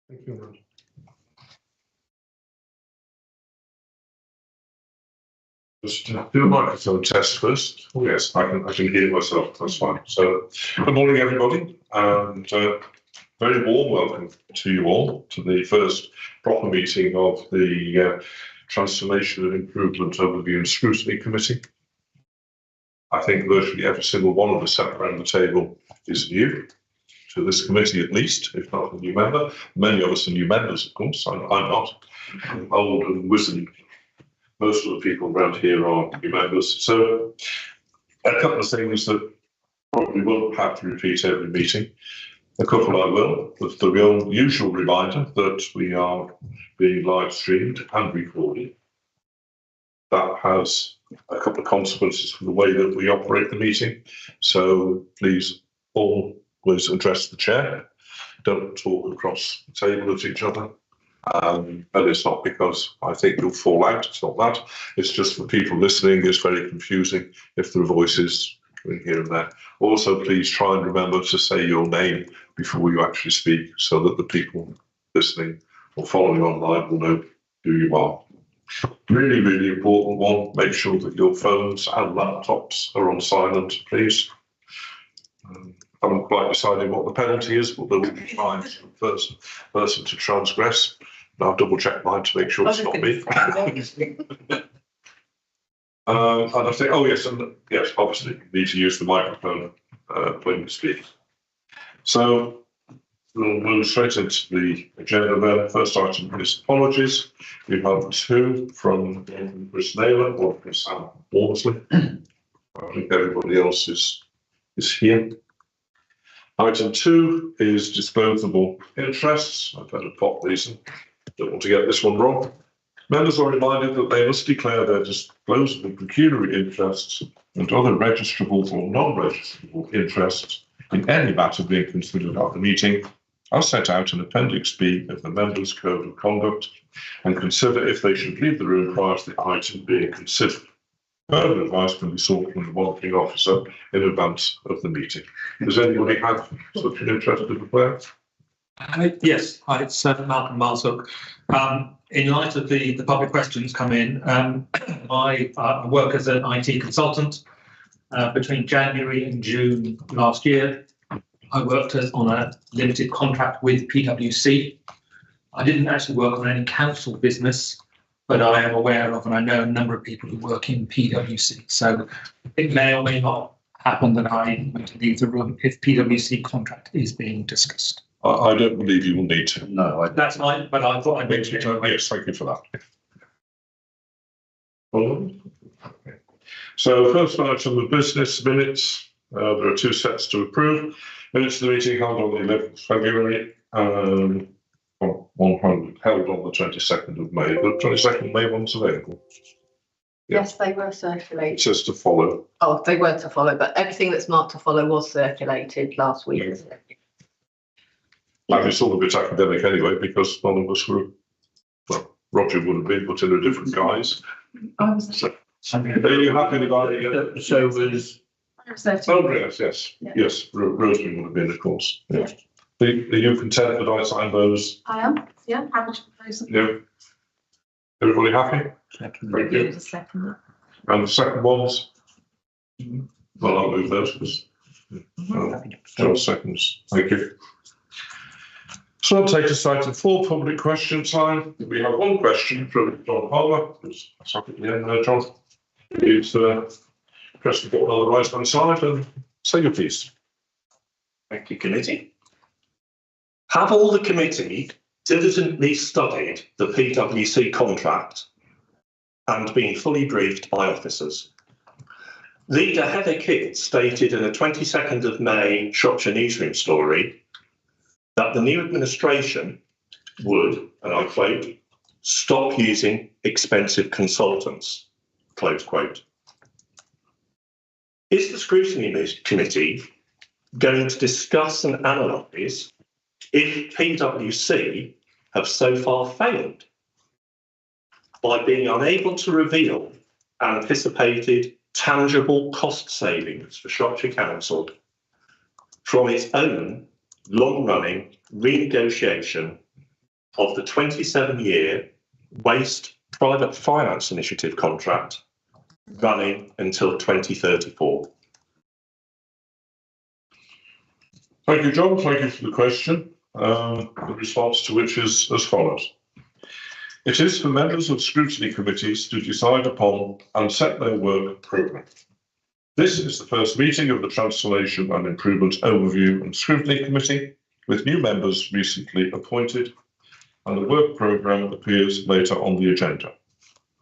Thank you. Just do a microphone test first. Oh yes, I can hear myself. That's fine. So, good morning, everybody, and very warm welcome to you all to the first proper meeting of the Transformation and Improvement Overview and Scrutiny Committee. I think virtually every single one of us sat around the table is new to this committee, at least, if not a new member. Many of us are new members, of course. I'm not. I'm old and wizened. Most of the people around here are new members. So a couple of things that probably won't have to repeat every meeting. A couple I will, with the real usual reminder that we are being live streamed and recorded. That has a couple of consequences for the way that we operate the meeting. So please always address the chair. Don't talk across the table at each other. And it's not because I think you'll fall out, it's not that. It's just for people listening, it's very confusing if there are voices in here and there. Also, please try and remember to say your name before you actually speak so that the people listening or following online will know who you are. Really, really important one, make sure that your phones and laptops are on silent, please. I haven't quite decided what the penalty is, but there will be fines for the first person to transgress. And I'll double check mine to make sure it's not me. And I think, oh yes, and yes, obviously you need to use the microphone when you speak. So we'll move straight into the agenda there. First item is apologies. We have two from Chris Naylor, one from Sam Worsley. I think everybody else is here. Item 2 is disposable interests. I've better pop these in. Don't want to get this one wrong. Members are reminded that they must declare their disposable pecuniary interests and other registrable or non-registrable interests in any matter being considered at the meeting, as set out in Appendix B of the Members' Code of Conduct, and consider if they should leave the room prior to the item being considered. Further advice can be sought from the monitoring officer in advance of the meeting. Does anybody have such an interest to declare? Yes, hi, it's Malcolm Marshook. In light of the public questions come in, I work as an IT consultant. Between January and June last year, I worked on a limited contract with PwC. I didn't actually work on any council business, but I am aware of, and I know a number of people who work in PwC. So it may or may not happen that I need to leave the room if PwC contract is being discussed. I don't believe you will need to. No, that's fine, but I thought I'd mention it. Yes, thank you for that. Okay. So first item of business minutes. There are two sets to approve. Minutes of the meeting held on the 11th of February. One held on the 22nd of May. The 22nd of May one's available. Yes, they were circulated. It says to follow. Oh, they were to follow, but everything that's marked to follow was circulated last week. Yeah. And it's all a bit academic anyway, because none of us were, well, Roger would have been, but in a different guise. So, are you happy with that? So was. Oh, yes. Yeah. Yes, Rosemary would have been, of course. Yeah. Are you content that I sign those? I am, yeah, happy to propose them. Yeah. Everybody happy? Second. Thank you. A second. And the second ones? Well, I'll move those because John seconds. Thank you. So I'll take us to 4 public question time. We have one question from John Palmer. Who's up at the end there, John. Please press the button on the right hand side and say your piece. Thank you, committee. Have all the committee diligently studied the PwC contract and been fully briefed by officers? Leader Heather Kidd stated in a 22nd of May Shropshire newsroom story that the new administration would, and I quote, stop using expensive consultants, close quote. Is the Scrutiny Committee going to discuss and analyse if PwC have so far failed by being unable to reveal anticipated tangible cost savings for Shropshire Council from its own long-running renegotiation of the 27-year Waste Private Finance Initiative contract running until 2034. Thank you, John. Thank you for the question. The response to which is as follows. It is for members of scrutiny committees to decide upon and set their work programme. This is the first meeting of the Transformation and Improvement Overview and Scrutiny Committee, with new members recently appointed, and the work programme appears later on the agenda.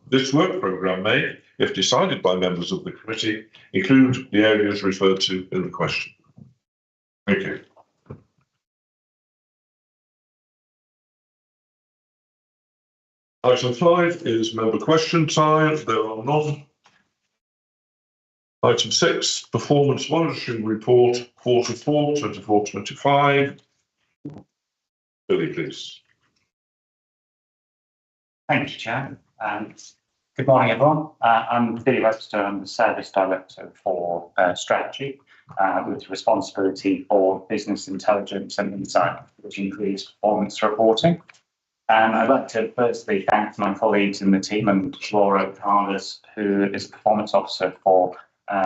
This work programme may, if decided by members of the committee, include the areas referred to in the question. Thank you. Item 5 is member question time. There are none. Item 6, performance monitoring report, quarter 4, 24-25. Billy, please. Thank you, Chair. Good morning, everyone. I'm Billy Webster. I'm the Service Director for Strategy, with responsibility for business intelligence and insight, which includes performance reporting. I'd like to firstly thank my colleagues in the team and Laura Carlos, who is a performance officer, for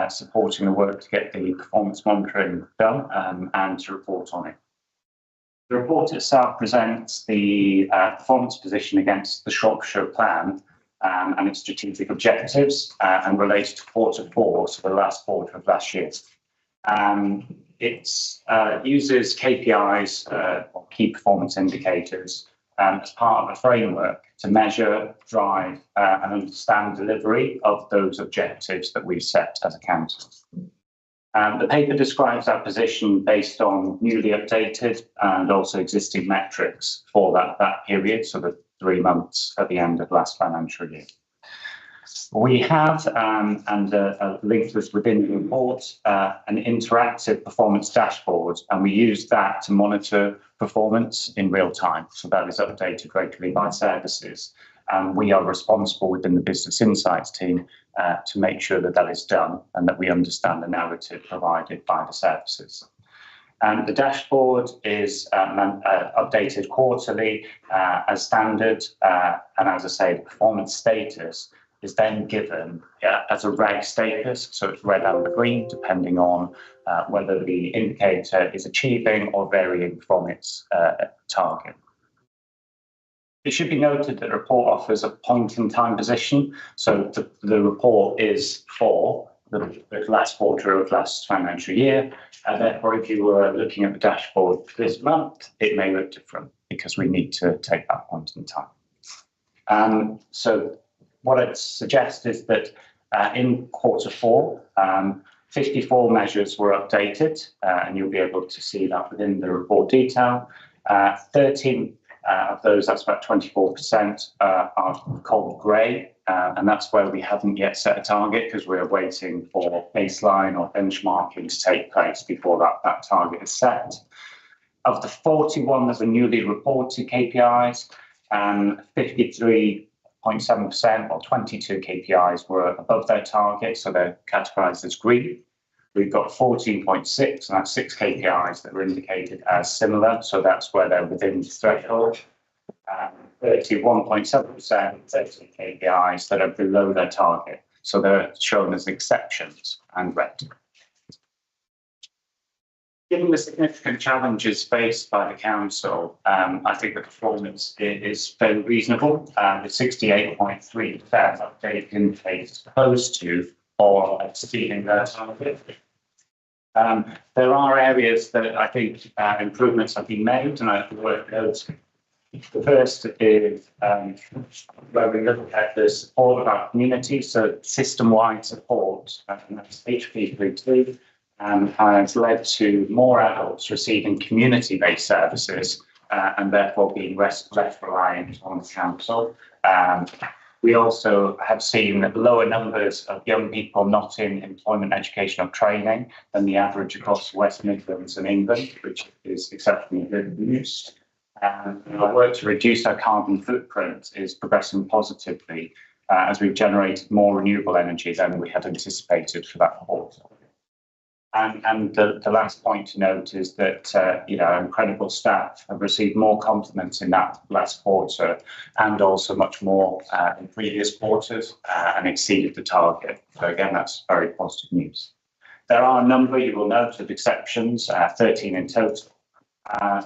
supporting the work to get the performance monitoring done and to report on it. The report itself presents the performance position against the Shropshire Plan and its strategic objectives and relates to quarter 4, so the last quarter of last year. It uses KPIs, or key performance indicators, as part of a framework to measure, drive and understand delivery of those objectives that we've set as a council. The paper describes our position based on newly updated and also existing metrics for that period, so the 3 months at the end of last financial year. We have, and a link to this within the report, an interactive performance dashboard, and we use that to monitor performance in real time. So that is updated regularly by services. We are responsible within the Business Insights team to make sure that that is done and that we understand the narrative provided by the services. The dashboard is updated quarterly as standard, and as I say, the performance status is then given as a red status, so it's red, amber, green, depending on whether the indicator is achieving or varying from its target. It should be noted that the report offers a point-in-time position, so the report is for the last quarter of last financial year, and therefore if you were looking at the dashboard this month, it may look different because we need to take that point in time. So what I'd suggest is that in quarter 4, 54 measures were updated, and you'll be able to see that within the report detail. 13 of those, that's about 24%, are called grey, and that's where we haven't yet set a target because we're waiting for baseline or benchmarking to take place before that target is set. Of the 41 that were newly reported KPIs, 53.7% or 22 KPIs were above their target, so they're categorised as green. We've got 14.6, and that's 6 KPIs that were indicated as similar, so that's where they're within the threshold. 31.7%, 30 KPIs that are below their target, so they're shown as exceptions and red. Given the significant challenges faced by the council, I think the performance is fairly reasonable. The 68.3% updated indicators opposed to or exceeding their target. There are areas that I think improvements have been made, and I work those. The first is where we look at the support of our community, so system-wide support, and that's HP32, has led to more adults receiving community-based services and therefore being less reliant on the council. We also have seen lower numbers of young people not in employment, education or training than the average across West Midlands and England, which is exceptionally good news. Our work to reduce our carbon footprint is progressing positively as we've generated more renewable energy than we had anticipated for that quarter. And the last point to note is that, our incredible staff have received more compliments in that last quarter and also much more in previous quarters and exceeded the target. So again, that's very positive news. There are a number, you will note, of exceptions, 13 in total.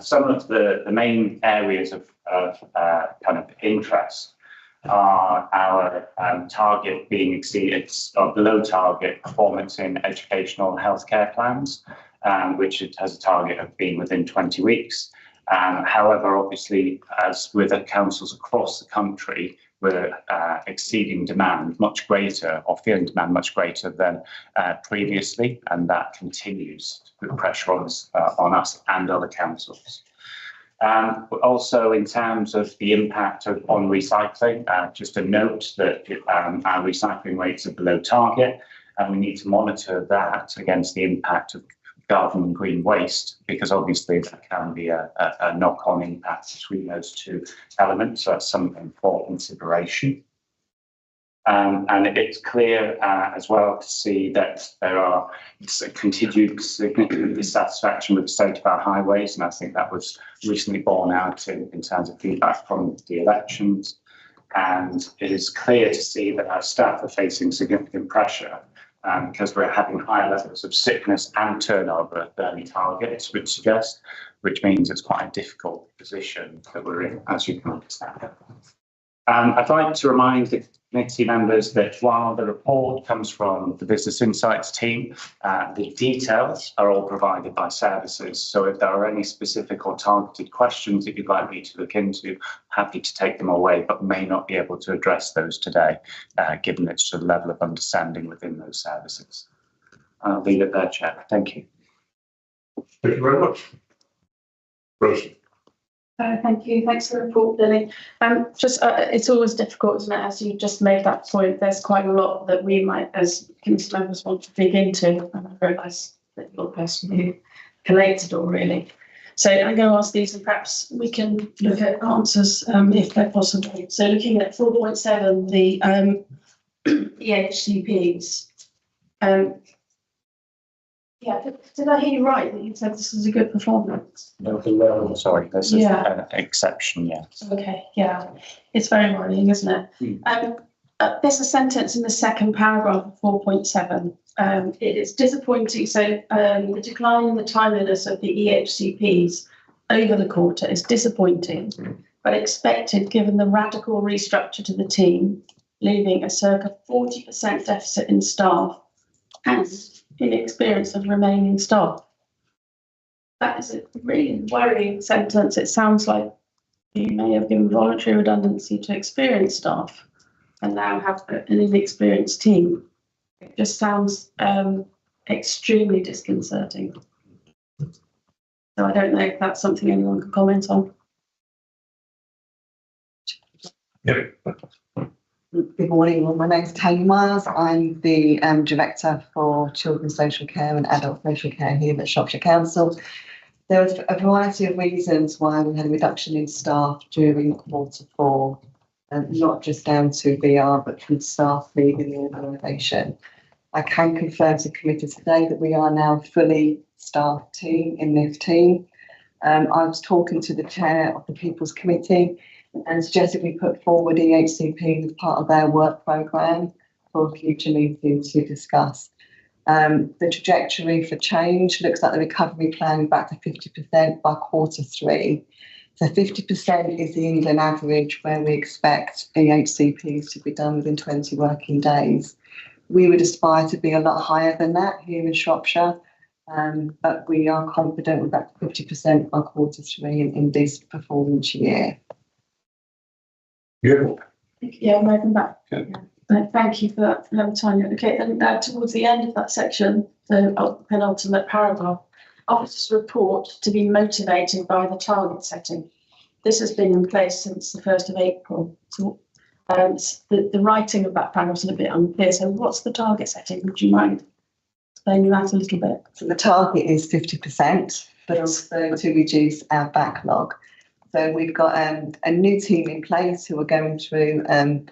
Some of the main areas of kind of interest are our target being exceeded or below target performance in educational and healthcare plans, which it has a target of being within 20 weeks. However, obviously, as with the councils across the country, we're exceeding demand much greater or feeling demand much greater than previously, and that continues to put pressure on us and other councils. But also in terms of the impact on recycling, just a note that our recycling rates are below target, and we need to monitor that against the impact of garden and green waste, because obviously that can be a knock-on impact between those two elements. So that's something for consideration. And it's clear as well to see that there are continued significant dissatisfaction with the state of our highways, and I think that was recently borne out in terms of feedback from the elections. And it is clear to see that our staff are facing significant pressure because we're having higher levels of sickness and turnover than targets would suggest, which means it's quite a difficult position that we're in, as you can understand. I'd like to remind the committee members that while the report comes from the Business Insights team, the details are all provided by services. So if there are any specific or targeted questions that you'd like me to look into, happy to take them away, but may not be able to address those today, given its the level of understanding within those services. I'll leave it there, Chair. Thank you. Thank you very much. Rosie. Thank you. Thanks for the report, Billy. It's always difficult, isn't it? As you just made that point, there's quite a lot that we might, as committee members, want to dig into. And I realise that you're the person who collates it all, really. So I'm going to ask these, and perhaps we can look at answers if they're possible. So looking at 4.7, the EHCPs. Yeah, did I hear you right that you said this is a good performance? No, sorry, this is an exception, yeah. Okay, yeah, it's very worrying, isn't it? There's a sentence in the second paragraph of 4.7. It is disappointing. So the decline in the timeliness of the EHCPs over the quarter is disappointing, but expected given the radical restructure to the team, leaving a circa 40% deficit in staff and inexperience of remaining staff. That is a really worrying sentence. It sounds like you may have given voluntary redundancy to experienced staff and now have an inexperienced team. It just sounds extremely disconcerting. So I don't know if that's something anyone can comment on. Yep. Good morning. Well, my name's Tony Miles. I'm the Director for Children's Social Care and Adult Social Care here at Shropshire Council. There was a variety of reasons why we had a reduction in staff during quarter four, not just down to VR, but from staff leaving the organisation. I can confirm to the committee today that we are now a fully staffed team in this team. I was talking to the chair of the People's Committee and suggested we put forward EHCP as part of their work programme for a future meeting to discuss. The trajectory for change looks like the recovery plan back to 50% by quarter three. So 50% is the England average, where we expect EHCPs to be done within 20 working days. We would aspire to be a lot higher than that here in Shropshire, but we are confident we're back to 50% by quarter three in this performance year. Yeah, I'm open back. Okay. Thank you for that, Tanya. Okay, and towards the end of that section, the penultimate paragraph, officers report to be motivated by the target setting. This has been in place since the 1st of April. So the writing of that paragraph is a bit unclear. So what's the target setting? Would you mind explaining that a little bit? So the target is 50%, but also to reduce our backlog. So we've got a new team in place who are going through a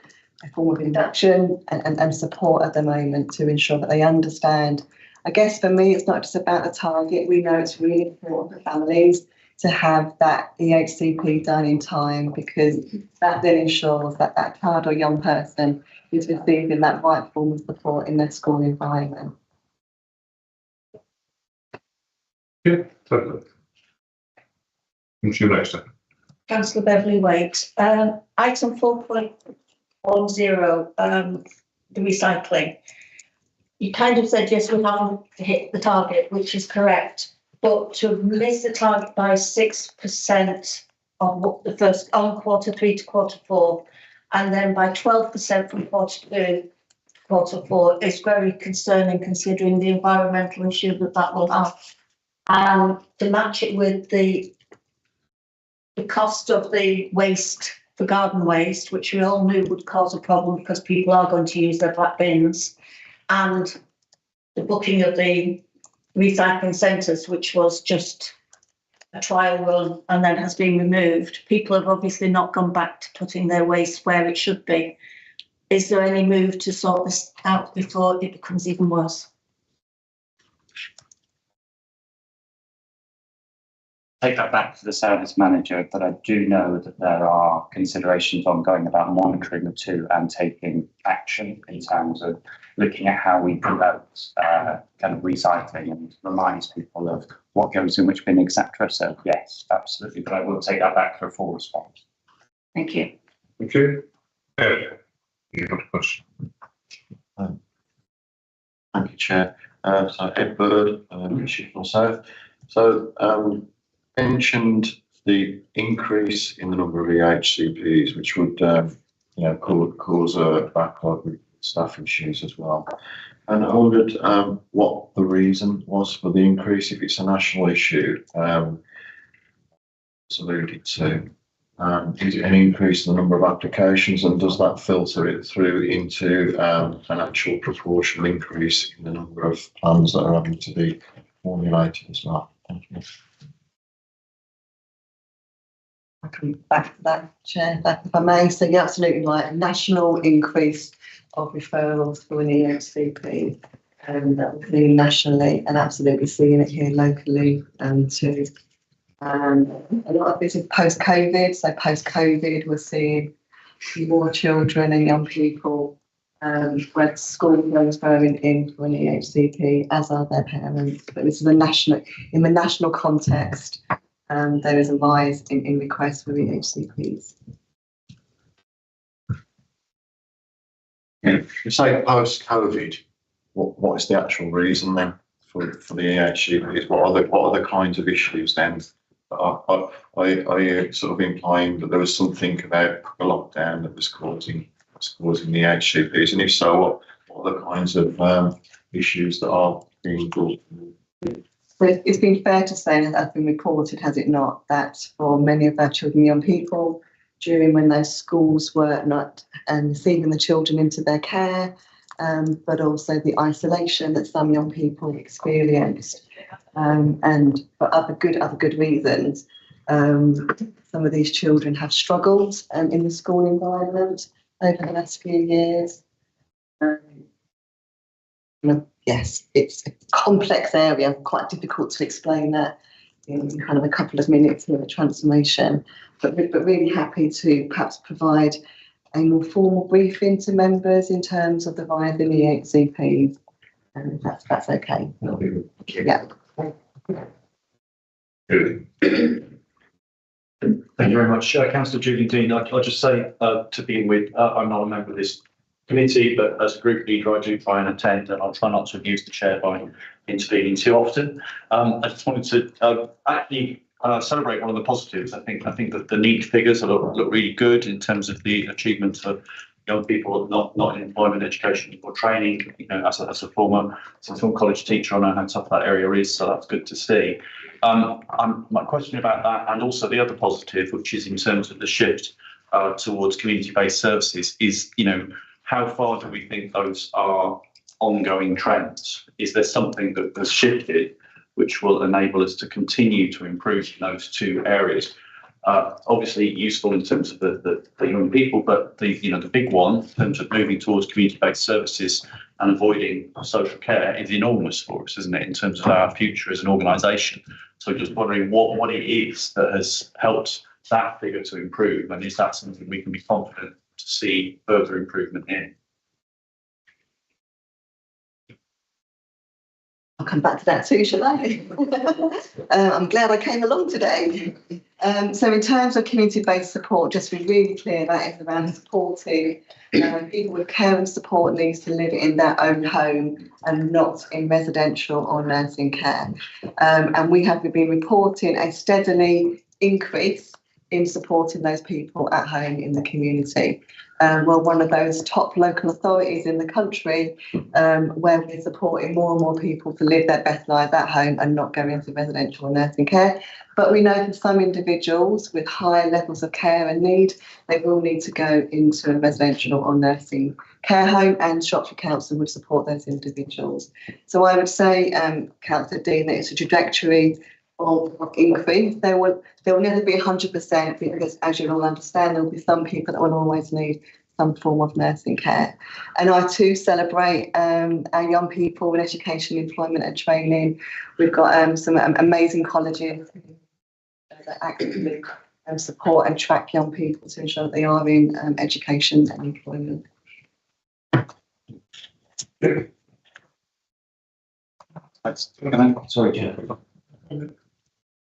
form of induction and support at the moment to ensure that they understand I guess for me, it's not just about the target. We know it's really important for families to have that EHCP done in time, because that then ensures that that child or young person is receiving that right form of support in their school environment. Yeah, totally. Thank you, next. Councillor Beverley Waite. Item 4.10, the recycling. You kind of said, yes, we haven't hit the target, which is correct, but to miss the target by 6% on what the first on Q3 to Q4, and then by 12% from Q2 to Q4 is very concerning, considering the environmental issue that will have. And to match it with the cost of the waste for garden waste, which we all knew would cause a problem because people are going to use their black bins, and the booking of the recycling centres, which was just a trial run and then has been removed. People have obviously not gone back to putting their waste where it should be. Is there any move to sort this out before it becomes even worse? Take that back to the service manager, but I do know that there are considerations ongoing about monitoring the two and taking action in terms of looking at how we promote kind of recycling and reminds people of what goes in which bin, etc. So yes, absolutely, but I will take that back for a full response. Thank you. Thank you. Ed, you got a question? Thank you, Chair. So Ed Bird, Sheffield South. So mentioned the increase in the number of EHCPs, which would cause a backlog with staff issues as well. And I wondered what the reason was for the increase, if it's a national issue. It's alluded to. Is it an increase in the number of applications, and does that filter it through into an actual proportional increase in the number of plans that are having to be formulated as well? Thank you. I come back to that, Chair, if I may. So you're absolutely right, a national increase of referrals for an EHCP, and that we're seeing nationally and absolutely seeing it here locally too. A lot of this is post-COVID, so post-COVID we're seeing more children and young people where school goes going in for an EHCP, as are their parents. But this is in the national context. There is a rise in requests for EHCPs. Yeah. You say post-COVID, what is the actual reason then for the EHCPs? What are the kinds of issues then? Are you sort of implying that there was something about the lockdown that was causing the EHCPs? And if so, what are the kinds of issues that are being brought? So it's been fair to say, and that's been reported, has it not, that for many of our children and young people, during when those schools were not receiving the children into their care, but also the isolation that some young people experienced, and for other good reasons, some of these children have struggled in the school environment over the last few years. Yes, it's a complex area, quite difficult to explain that in kind of a couple of minutes here, the transformation, but really happy to perhaps provide a more formal briefing to members in terms of the viability EHCP, and that's okay. Yeah. Good. Thank you very much. Councillor Julie Dean, I'll just say to begin with, I'm not a member of this committee, but as a group leader, I do try and attend, and I'll try not to abuse the chair by intervening too often. I just wanted to actually celebrate one of the positives. I think that the NEET figures look really good in terms of the achievements of young people not in employment, education, or training. You know, as a former college teacher, I know how tough that area is, so that's good to see. My question about that, and also the other positive, which is in terms of the shift towards community-based services, is, you know, how far do we think those are ongoing trends? Is there something that has shifted which will enable us to continue to improve in those two areas? Obviously useful in terms of the young people, but the big one in terms of moving towards community-based services, and avoiding social care is enormous for us, isn't it, in terms of our future as an organisation. So just wondering what it is that has helped that figure to improve, and is that something we can be confident to see further improvement in? I'll come back to that too, shall I? I'm glad I came along today. So in terms of community-based support, just to be really clear, that is around supporting people with care and support needs to live in their own home and not in residential or nursing care. And we have been reporting a steadily increase in supporting those people at home in the community. We're one of those top local authorities in the country where we're supporting more and more people to live their best lives at home and not go into residential or nursing care. But we know for some individuals with high levels of care and need, they will need to go into a residential or nursing care home, and Shropshire Council would support those individuals. So I would say, Councillor Dean, that it's a trajectory of increase. There will never be 100% because, as you'll all understand, there will be some people that will always need some form of nursing care. And I too celebrate our young people in education, employment and training. We've got some amazing colleges that actively support and track young people to ensure that they are in education and employment. Sorry,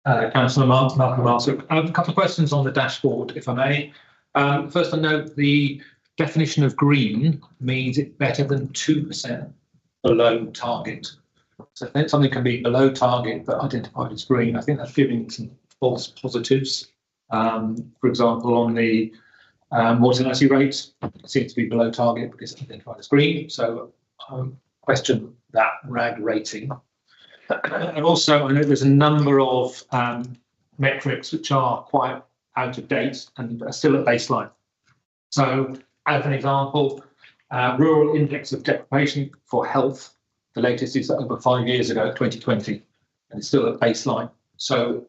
Councillor Malcolm Marsook. A couple of questions on the dashboard, if I may. First, I note the definition of green means it's better than 2% below target. So I think something can be below target but identified as green. I think that's giving some false positives. For example, on the mortality rate, it seems to be below target because it's identified as green. So question that RAG rating. And also, I know there's a number of metrics which are quite out of date and are still at baseline. So, as an example, rural index of deprivation for health, the latest is over 5 years ago, 2020, and it's still at baseline. So,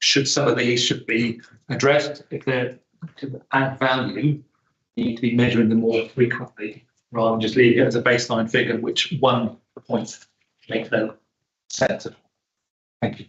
some of these should be addressed. If they're to add value, you need to be measuring them more frequently rather than just leaving it as a baseline figure, which one point makes no sense. Thank you.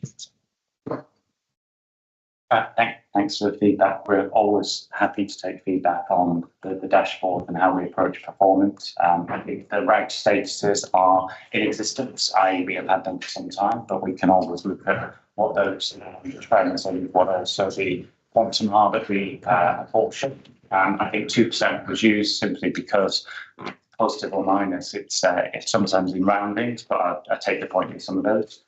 Thanks for the feedback. We're always happy to take feedback on the dashboard and how we approach performance. I think the RAG statuses are in existence, i.e. we have had them for some time, but we can always look at what those trends and what also the quantum are that we apportion. I think 2% was used simply because positive or minus, it's sometimes in roundings, but I take the point in some of those.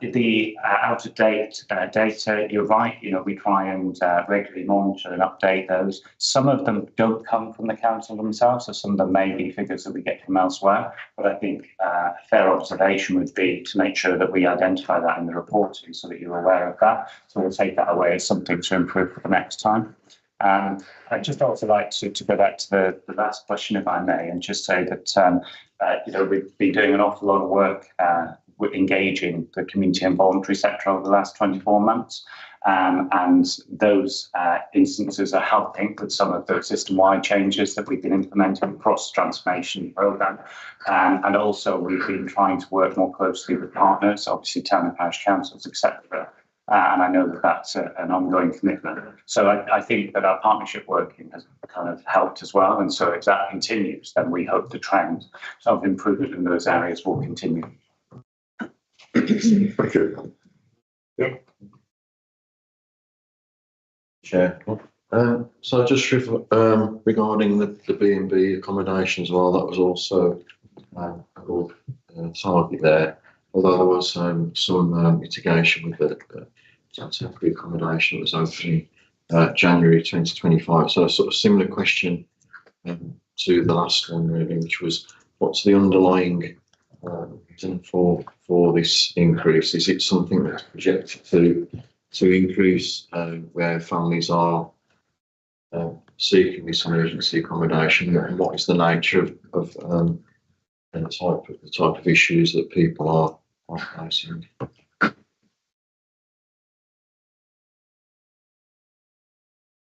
The out-of-date data, you're right, we try and regularly monitor and update those. Some of them don't come from the council themselves, so some of them may be figures that we get from elsewhere, but I think a fair observation would be to make sure that we identify that in the reporting so that you're aware of that. So we'll take that away as something to improve for the next time. I'd just also like to go back to the last question, if I may, and just say that we've been doing an awful lot of work with engaging the community and voluntary sector over the last 24 months. And those instances are helping with some of the system-wide changes that we've been implementing across the transformation programme. And also we've been trying to work more closely with partners, obviously town and parish councils, etc. And I know that that's an ongoing commitment. So I think that our partnership working has kind of helped as well. And so if that continues, then we hope the trend of improvement in those areas will continue. Thank you. Yeah. Chair. So just regarding the B&B accommodation as well, that was also a good target there. Although there was some mitigation with the temporary accommodation that was opening January 2025. So a sort of similar question to the last one really, which was what's the underlying reason for this increase? Is it something that's projected to increase where families are seeking this emergency accommodation, and what is the nature of the type of issues that people are facing?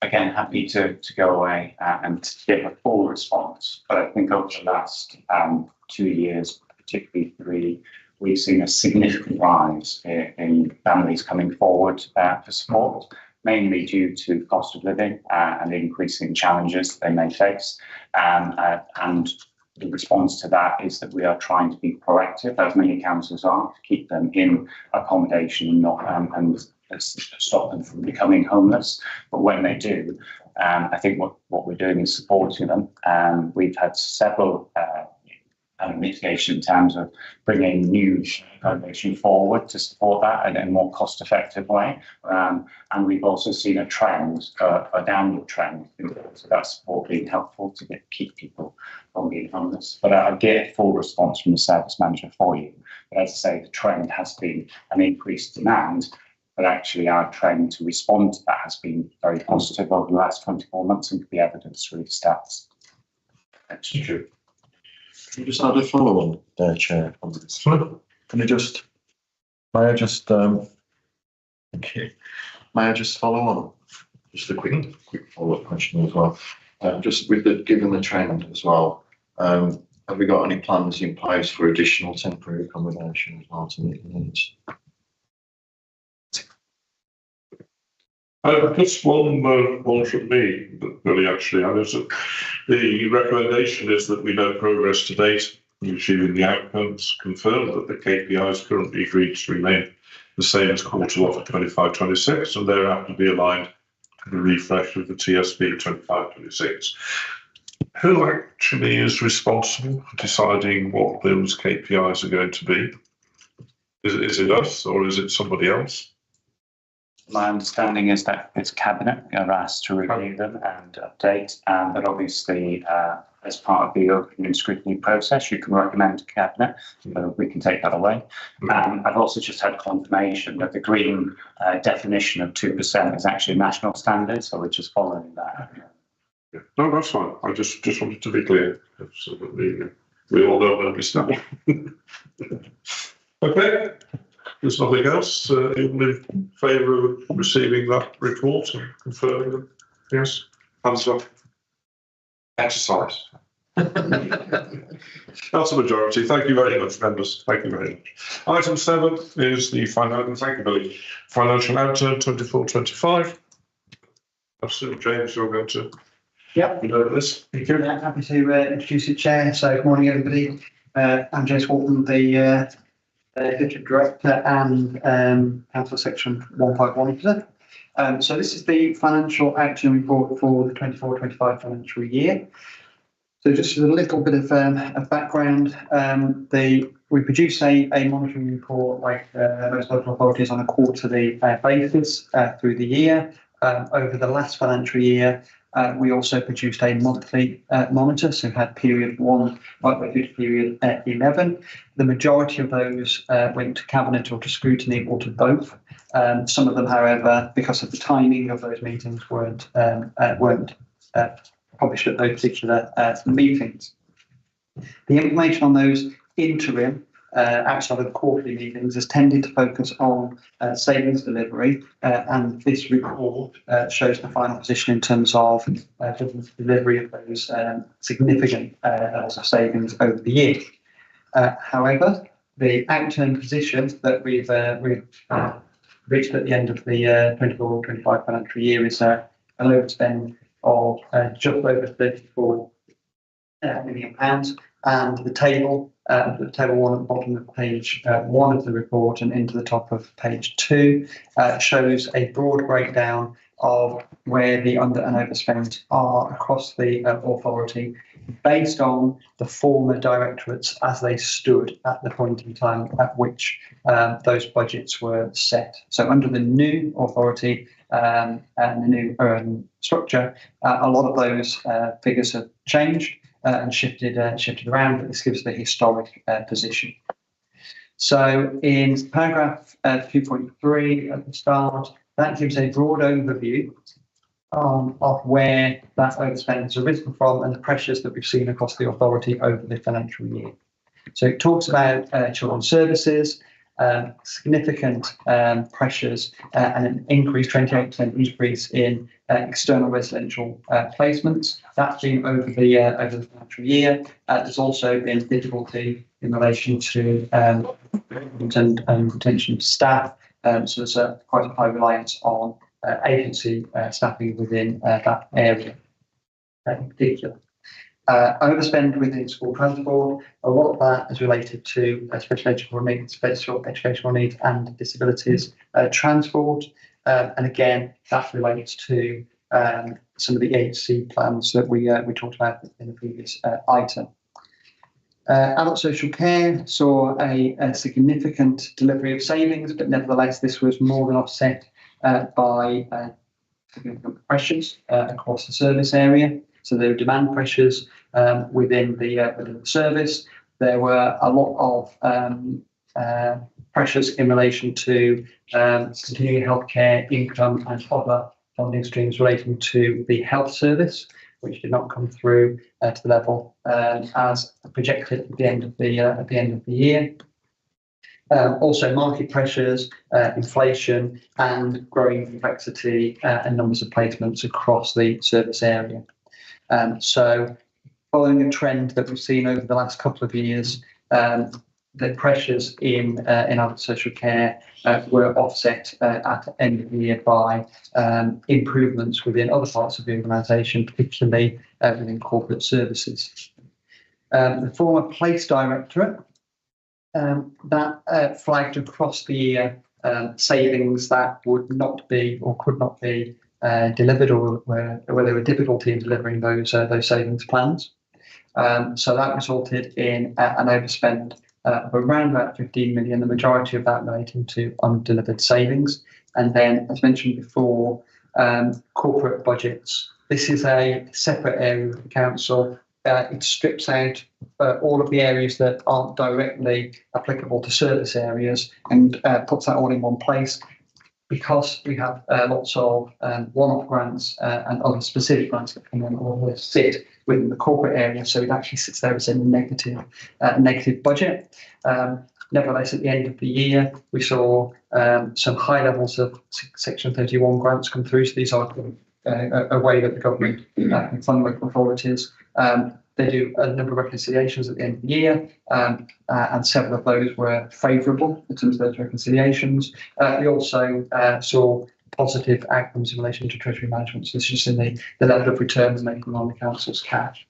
again, happy to go away and to give a full response. But I think over the last 2 years, particularly 3, we've seen a significant rise in families coming forward for support, mainly due to cost of living and increasing challenges they may face. And the response to that is that we are trying to be proactive, as many councils are, to keep them in accommodation and not and stop them from becoming homeless. But when they do, I think what we're doing is supporting them. We've had several mitigation in terms of bringing new accommodation forward to support that in a more cost-effective way. And we've also seen a trend, a downward trend, so that support being helpful to keep people from being homeless. But I get a full response from the service manager for you. But as I say, the trend has been an increased demand, but actually our trend to respond to that has been very positive over the last 24 months and can be evidenced through the stats. Thank you. Can you just add a follow on there, Chair, on this? May I just follow on? Just a quick follow-up question as well. Just with given the trend as well, have we got any plans in place for additional temporary accommodation as well to meet the needs? Just one from me, really, actually. The recommendation is that we know progress to date in achieving the outcomes, confirm that the KPIs currently agreed to remain the same as Q1 for 25-26, and thereafter be aligned to the refresh of the TSB 25-26. Who actually is responsible for deciding what those KPIs are going to be? Is it us or is it somebody else? My understanding is that it's Cabinet are asked to review them and update, but obviously, as part of the open and scrutiny process, you can recommend to Cabinet, so we can take that away. I've also just had confirmation that the green definition of 2% is actually a national standard, so we're just following that. Yeah. No, that's fine. I just wanted to be clear. So we all know where we stand. Okay. There's nothing else. Even in favour of receiving that report and confirming them? Yes? Hands up. Exercise. That's a majority. Thank you very much, members. Thank you very much. Item 7 is the financial outturn 24-25. I assume, James, you're going to know this. Thank you. Yeah, happy to introduce the chair. So, good morning, everybody. I'm James Walton, the District Director and Council Section 151 officer. So this is the financial action report for the 24-25 financial year. So just as a little bit of background, we produce a monitoring report like most local authorities on a quarterly basis through the year. Over the last financial year, we also produced a monthly monitor, so we had period 1 right the way through to period 11. The majority of those went to Cabinet or to Scrutiny or to both. Some of them, however, because of the timing of those meetings, weren't published at those particular meetings. The information on those interim outside of the quarterly meetings has tended to focus on savings delivery, and this report shows the final position in terms of delivery of those significant levels of savings over the year. However, the outturn position that we've reached at the end of the 24-25 financial year is an overspend of just over £34 million, and the table 1 at the bottom of page 1 of the report and into the top of page 2 shows a broad breakdown of where the under and overspends are across the authority based on the former directorates as they stood at the point in time at which those budgets were set. So under the new authority and the new structure, a lot of those figures have changed and shifted around, but this gives the historic position. So in paragraph 2.3 at the start, that gives a broad overview of where that overspend has arisen from and the pressures that we've seen across the authority over the financial year. So it talks about children's services, significant pressures and an 28% increase in external residential placements. That's been over the financial year. There's also been difficulty in relation to and retention of staff. So there's quite a high reliance on agency staffing within that area in particular. Overspend within school transport, a lot of that is related to special educational needs and disabilities transport. And again, that relates to some of the agency plans that we talked about in the previous item. Adult social care saw a significant delivery of savings, but nevertheless, this was more than offset by significant pressures across the service area. So there were demand pressures within the service. There were a lot of pressures in relation to continuing healthcare income and other funding streams relating to the health service, which did not come through to the level as projected at the end of the year. Also, market pressures, inflation, and growing complexity and numbers of placements across the service area. So, following a trend that we've seen over the last couple of years, the pressures in adult social care were offset at the end of the year by improvements within other parts of the organisation, particularly within corporate services. The former Place Directorate that flagged across the year savings that would not be or could not be delivered, or where there were difficulty in delivering those savings plans. So that resulted in an overspend of around about 15 million, the majority of that relating to undelivered savings. And then, as mentioned before, corporate budgets. This is a separate area of the council. It strips out all of the areas that aren't directly applicable to service areas and puts that all in one place. Because we have lots of one-off grants and other specific grants that can then all sit within the corporate area, so it actually sits there as a negative budget. Nevertheless, at the end of the year, we saw some high levels of Section 31 grants come through. So these are a way that the government can fund local authorities. They do a number of reconciliations at the end of the year, and several of those were favourable in terms of those reconciliations. We also saw positive outcomes in relation to treasury management. So this is in the level of returns making on the council's cash.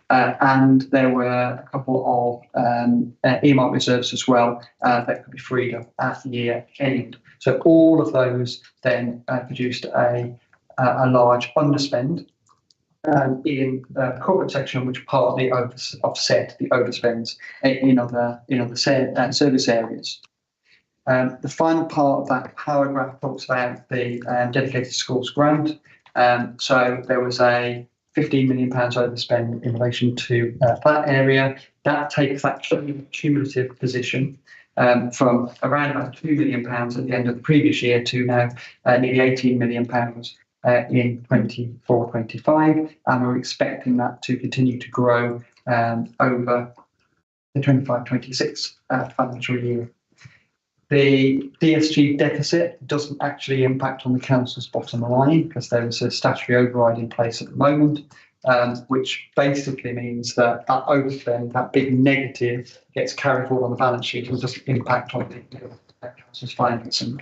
And there were a couple of earmark reserves as well that could be freed up at year end. So all of those then produced a large underspend in the corporate section, which partly offset the overspends in other service areas. The final part of that paragraph talks about the dedicated schools grant. So there was a £15 million overspend in relation to that area. That takes that cumulative position from around about £2 million at the end of the previous year to now nearly £18 million in 24-25, and we're expecting that to continue to grow over the 25-26 financial year. The DSG deficit doesn't actually impact on the council's bottom line because there is a statutory override in place at the moment, which basically means that overspend, that big negative, gets carried forward on the balance sheet and doesn't impact on the council's financing.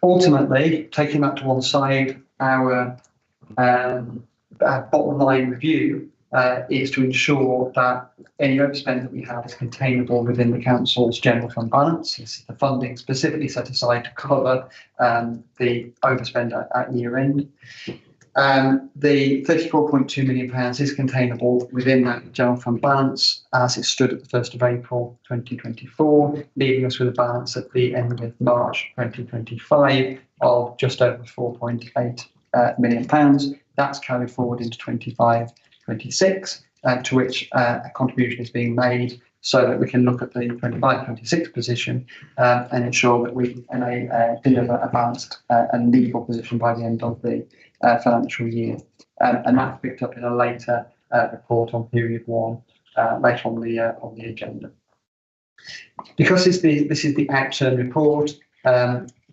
Ultimately, taking that to one side, our bottom line review is to ensure that any overspend that we have is containable within the council's general fund balance. This is the funding specifically set aside to cover the overspend at year end. The £34.2 million is containable within that general fund balance as it stood at the 1st of April 2024, leaving us with a balance at the end of March 2025 of just over £4.8 million. That's carried forward into 25-26, to which a contribution is being made so that we can look at the 25-26 position and ensure that we can deliver a balanced and legal position by the end of the financial year. And that's picked up in a later report on period one, later on the agenda. Because this is the outturn report,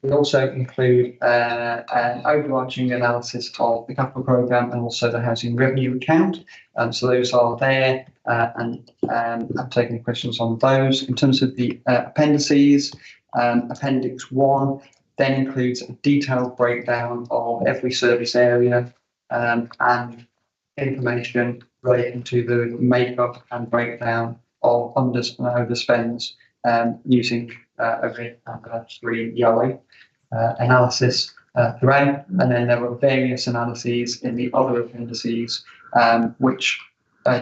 we also include an overarching analysis of the capital programme and also the housing revenue account. So those are there, and I've taken questions on those. In terms of the appendices, Appendix 1 then includes a detailed breakdown of every service area and information relating to the makeup and breakdown of unders and overspends using a red, amber, green, yellow analysis throughout. And then there were various analyses in the other appendices which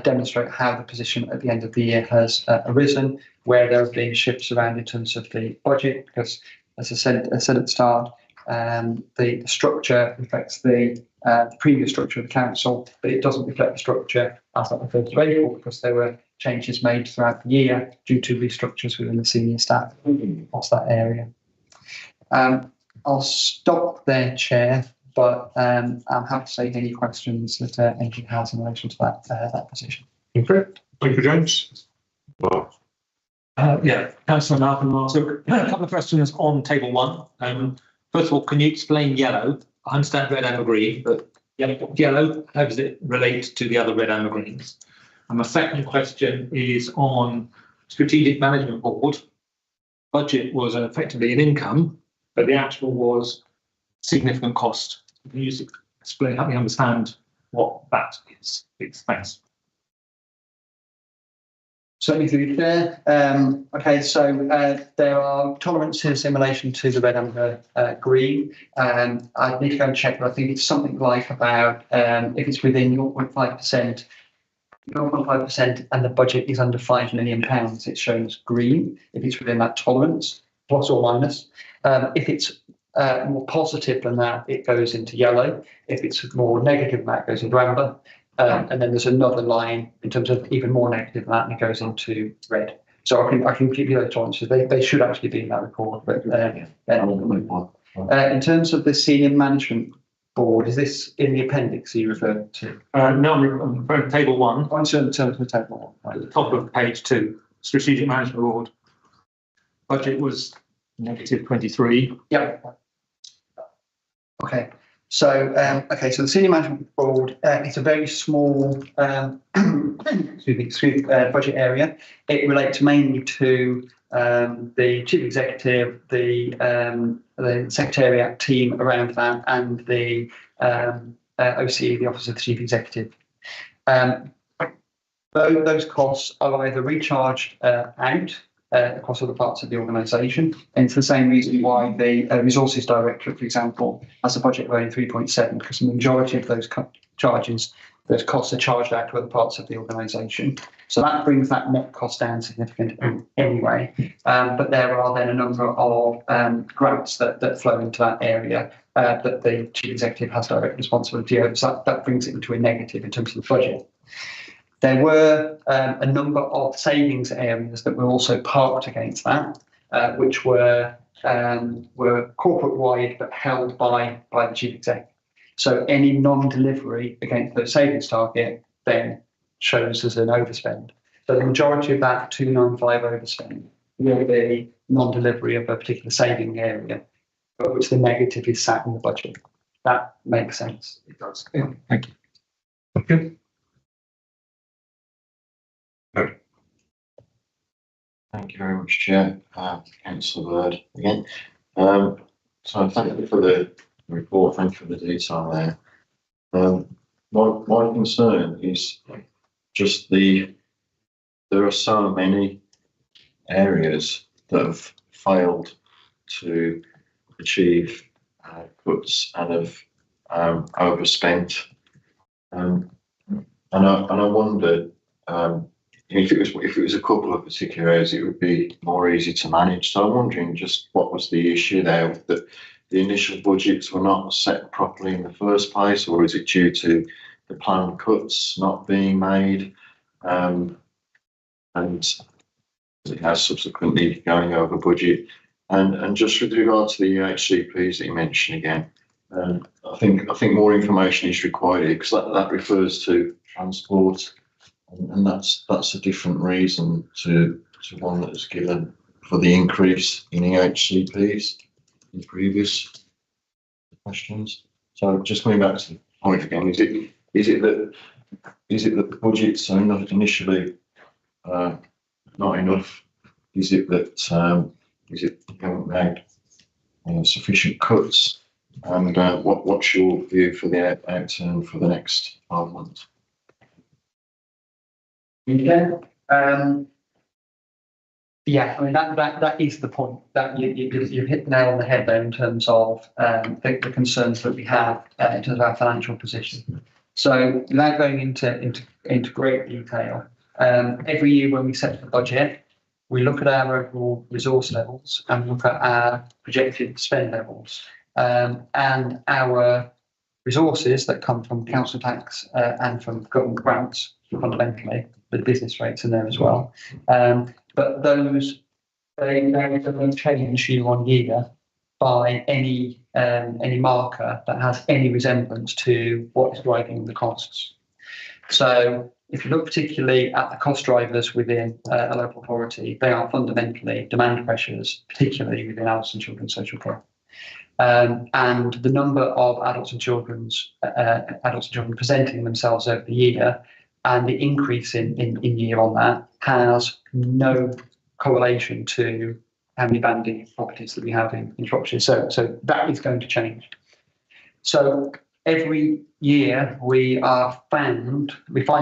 demonstrate how the position at the end of the year has arisen, where there have been shifts around in terms of the budget, because as I said at the start, the structure reflects the previous structure of the council, but it doesn't reflect the structure as at the 1st of April, because there were changes made throughout the year due to restructures within the senior staff across that area. I'll stop there, Chair, but I'm happy to take any questions that anybody has in relation to that position. Okay, thank you, James. Well, Councillor Malcolm. So a couple of questions on table 1. First of all, can you explain yellow? I understand red, amber, green, but yellow, how does it relate to the other red, amber, greens? And my second question is on Strategic Management Board. Budget was effectively an income, but the actual was significant cost. Can you just explain, help me understand what that is? Thanks. Certainly through you there. Okay, so there are tolerances in relation to the red, amber, green. I need to go and check, but I think it's something like about if it's within 0.5%, 0.5%, and the budget is under £5 million, it's shown as green. If it's within that tolerance, plus or minus. If it's more positive than that, it goes into yellow. If it's more negative than that, it goes into amber. And then there's another line in terms of even more negative than that, and it goes into red. So I can give you those tolerances. They should actually be in that report. But in terms of the senior management board, is this in the appendix you referred to? No, I'm referring to table 1. In terms of the table 1, at the top of page 2, Strategic Management Board. Budget was negative 23. Yep. Okay. So, so the senior management board, it's a very small budget area. It relates mainly to the chief executive, the secretariat team around that, and the OCE, the Office of the Chief Executive. Those costs are either recharged out across other parts of the organisation. And it's the same reason why the Resources Directorate, for example, has a budget of only 3.7, because the majority of those those costs are charged out to other parts of the organisation. So that brings that net cost down significantly anyway. But there are then a number of grants that flow into that area that the Chief Executive has direct responsibility over. So that brings it into a negative in terms of the budget. There were a number of savings areas that were also parked against that, which were corporate-wide but held by the Chief Executive. So any non-delivery against the savings target then shows as an overspend. So the majority of that 295 overspend will be non-delivery of a particular saving area, but which the negative is sat in the budget. That makes sense. It does. Yeah, thank you. Okay. Thank you very much, Chair. Councillor Bird again. So thank you for the report. Thank you for the detail there. My concern is just there are so many areas that have failed to achieve cuts and have overspent. And I wondered, if it was a couple of particular areas, it would be more easy to manage. So I'm wondering just what was the issue there, that the initial budgets were not set properly in the first place, or is it due to the planned cuts not being made, and it has subsequently going over budget? And just with regard to the HCPs that you mentioned again, I think more information is required because that refers to transport. And that's a different reason to to one that was given for the increase in EHCPs in previous questions. So just coming back to the point again, is it that the budgets are not initially not enough? Is it that you haven't made sufficient cuts? And what's your view for the outturn for the next 12 months? Yeah, yeah. I mean that is the point. That you've hit the nail on the head there in terms of the concerns that we have in terms of our financial position. So without going into great detail, every year when we set the budget, we look at our overall resource levels and look at our projected spend levels, and our resources that come from council tax and from government grants fundamentally, with the business rates in there as well. But those they don't change year on year by any marker that has any resemblance to what is driving the costs. So if you look particularly at the cost drivers within a local authority, they are fundamentally demand pressures, particularly within adults and children's social care. And the number of adults and children presenting themselves over the year and the increase in year on that has no correlation to how many banding properties that we have in Shropshire. So that is going to change. So every year we find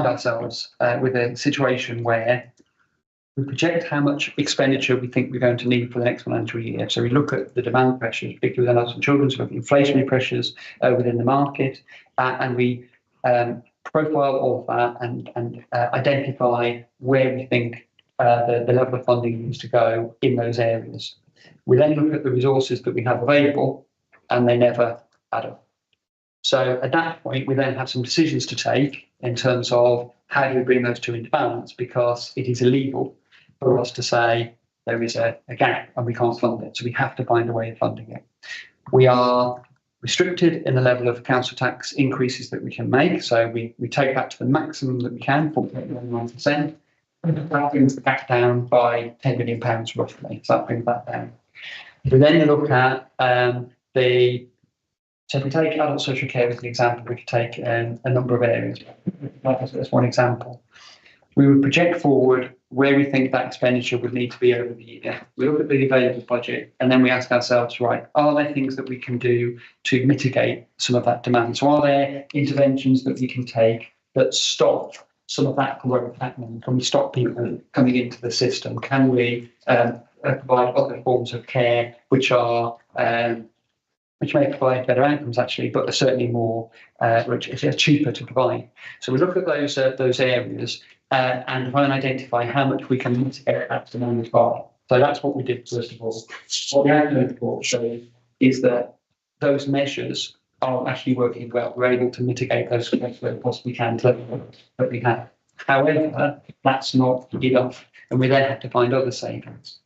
ourselves with a situation where we project how much expenditure we think we're going to need for the next financial year. So we look at the demand pressures, particularly within adults and children, we look at inflationary pressures within the market, and we profile all of that and identify where we think the level of funding needs to go in those areas. We then look at the resources that we have available, and they never add up. So at that point, we then have some decisions to take in terms of how do we bring those two into balance, because it is illegal for us to say there is a gap and we can't fund it. So we have to find a way of funding it. We are restricted in the level of council tax increases that we can make. So we take that to the maximum that we can, 4.9%. That brings the gap down by £10 million roughly. So that brings that down. We then look at so if we take adult social care as an example, we could take a number of areas. As one example, we would project forward where we think that expenditure would need to be over the year. We look at the available budget, and then we ask ourselves, right, are there things that we can do to mitigate some of that demand? So are there interventions that we can take that stop some of that growth happening? Can we stop people coming into the system? Can we provide other forms of care which may provide better outcomes actually, but are certainly more which are cheaper to provide? So we look at those areas and try and identify how much we can mitigate that demand as well. So that's what we did first of all. What the outcome report shows is that those measures are actually working well. We're able to mitigate those where we possibly can to the level that we have. However, that's not enough, and we then have to find other savings.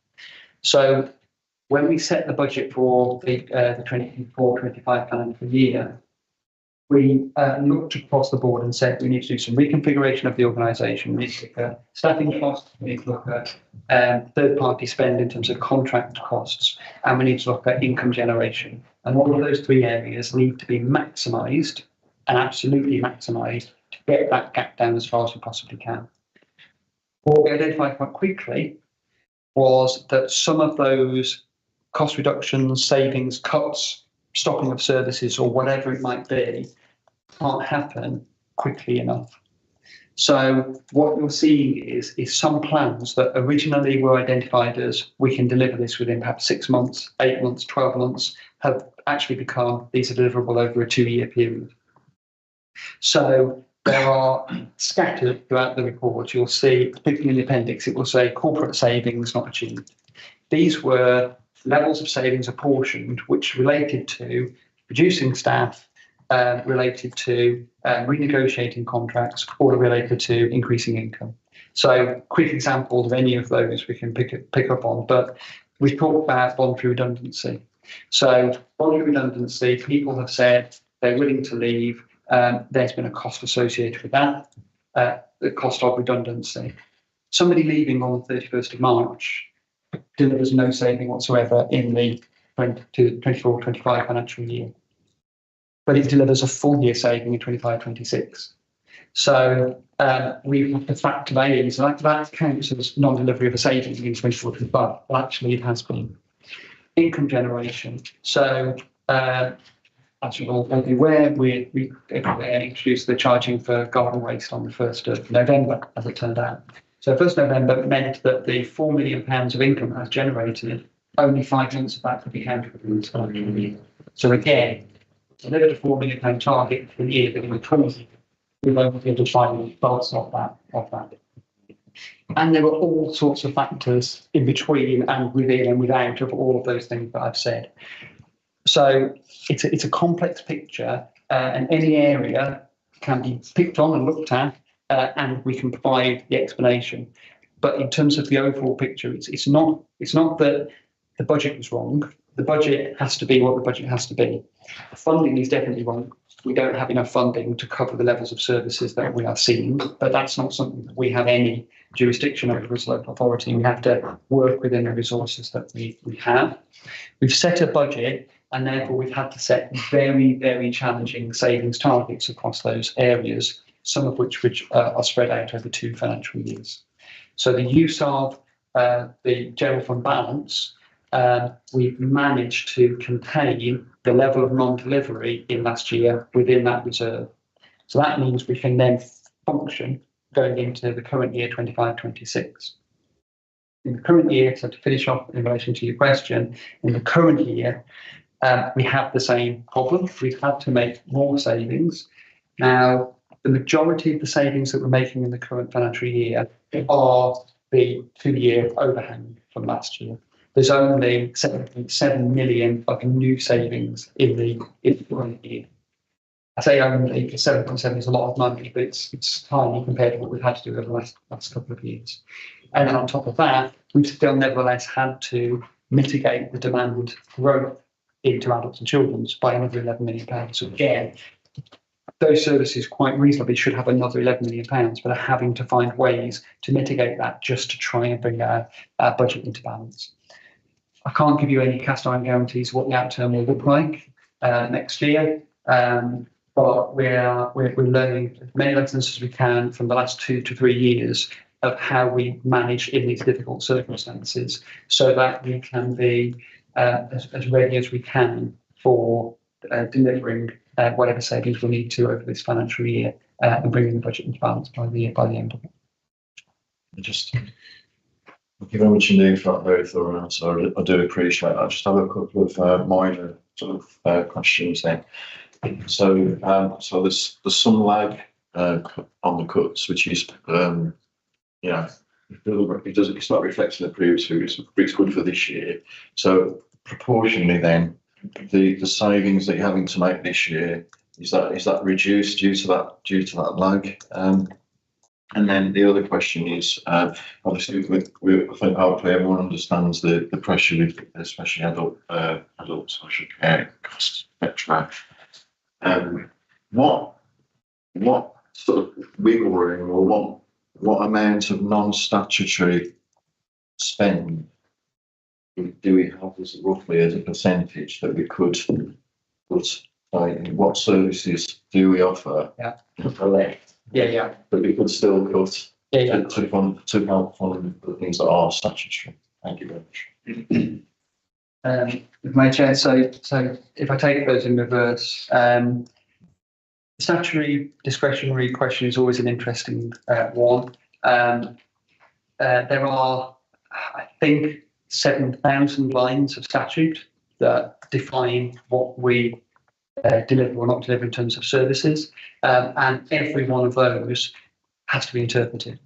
So when we set the budget for the 24-25 financial year, we looked across the board and said we need to do some reconfiguration of the organisation. We need to look at staffing costs, we need to look at third-party spend in terms of contract costs, and we need to look at income generation. And all of those three areas need to be maximised and absolutely maximised to get that gap down as far as we possibly can. What we identified quite quickly was that some of those cost reductions, savings, cuts, stopping of services, or whatever it might be, can't happen quickly enough. So what you're seeing is some plans that originally were identified as we can deliver this within perhaps 6 months, 8 months, 12 months, have actually become these are deliverable over a 2-year period. So there are scattered throughout the report. You'll see, particularly in the appendix, it will say corporate savings not achieved. These were levels of savings apportioned, which related to reducing staff, related to renegotiating contracts, or related to increasing income. So quick examples of any of those we can pick up on, but we've talked about voluntary redundancy. So voluntary redundancy, people have said they're willing to leave. There's been a cost associated with that, the cost of redundancy. somebody leaving on the 31st of March delivers no saving whatsoever in the 24-25 financial year, but it delivers a full year saving in 25-26. So we have to factor that in. So that counts as non-delivery of a saving in 24-25. But actually, it has been income generation. So as you'll all be aware, we introduced the charging for garden waste on the 1st of November, as it turned out. So 1st November meant that the £4 million of income that was generated, only 5 months of that could be counted within the financial year. So again, delivered a £4 million target for the year, but in the 20, we've only been able to find results of that. And there were all sorts of factors in between and within and without of all of those things that I've said. So it's a complex picture, and any area can be picked on and looked at, and we can provide the explanation. But in terms of the overall picture, it's not that the budget was wrong. The budget has to be what the budget has to be. The funding is definitely wrong. We don't have enough funding to cover the levels of services that we are seeing, but that's not something that we have any jurisdiction over as a local authority. We have to work within the resources that we have. We've set a budget, and therefore we've had to set very, very challenging savings targets across those areas, some of which are spread out over 2 financial years. So the use of the general fund balance, we've managed to contain the level of non-delivery in last year within that reserve. So that means we can then function going into the current year 25-26. In the current year, so to finish off in relation to your question, in the current year, we have the same problem. We've had to make more savings. Now, the majority of the savings that we're making in the current financial year are the 2-year overhang from last year. There's only 7.7 million of new savings in the current year. I say only, 7.7 is a lot of money, but it's tiny compared to what we've had to do over the last couple of years. And then on top of that, we've still nevertheless had to mitigate the demand growth into adults and children's by another £11 million. So again, those services quite reasonably should have another £11 million, but are having to find ways to mitigate that just to try and bring our budget into balance. I can't give you any cast iron guarantees what the outturn will look like next year, but we're learning as many lessons as we can from the last 2 to 3 years of how we manage in these difficult circumstances, so that we can be as ready as we can for delivering whatever savings we need to over this financial year and bringing the budget into balance by the end of it. Thank you very much indeed for that very thorough answer. I do appreciate that. I just have a couple of minor sort of questions then. So, there's some lag on the cuts, which is, it's not reflecting the previous figures. It's good for this year. So, proportionally, then, the savings that you're having to make this year, is that reduced due to that lag? And then the other question is, obviously, I think hopefully everyone understands the pressure with especially adult social care costs, etc. What sort of wiggle room or what amount of non-statutory spend do we have as roughly as a percentage that we could put? What services do we offer? Yeah. But we could still cut to help fund the things that are statutory. Thank you very much. My chair, so if I take those in reverse, statutory discretionary question is always an interesting one. There are, I think, 7,000 lines of statute that define what we deliver or not deliver in terms of services, and every one of those has to be interpreted.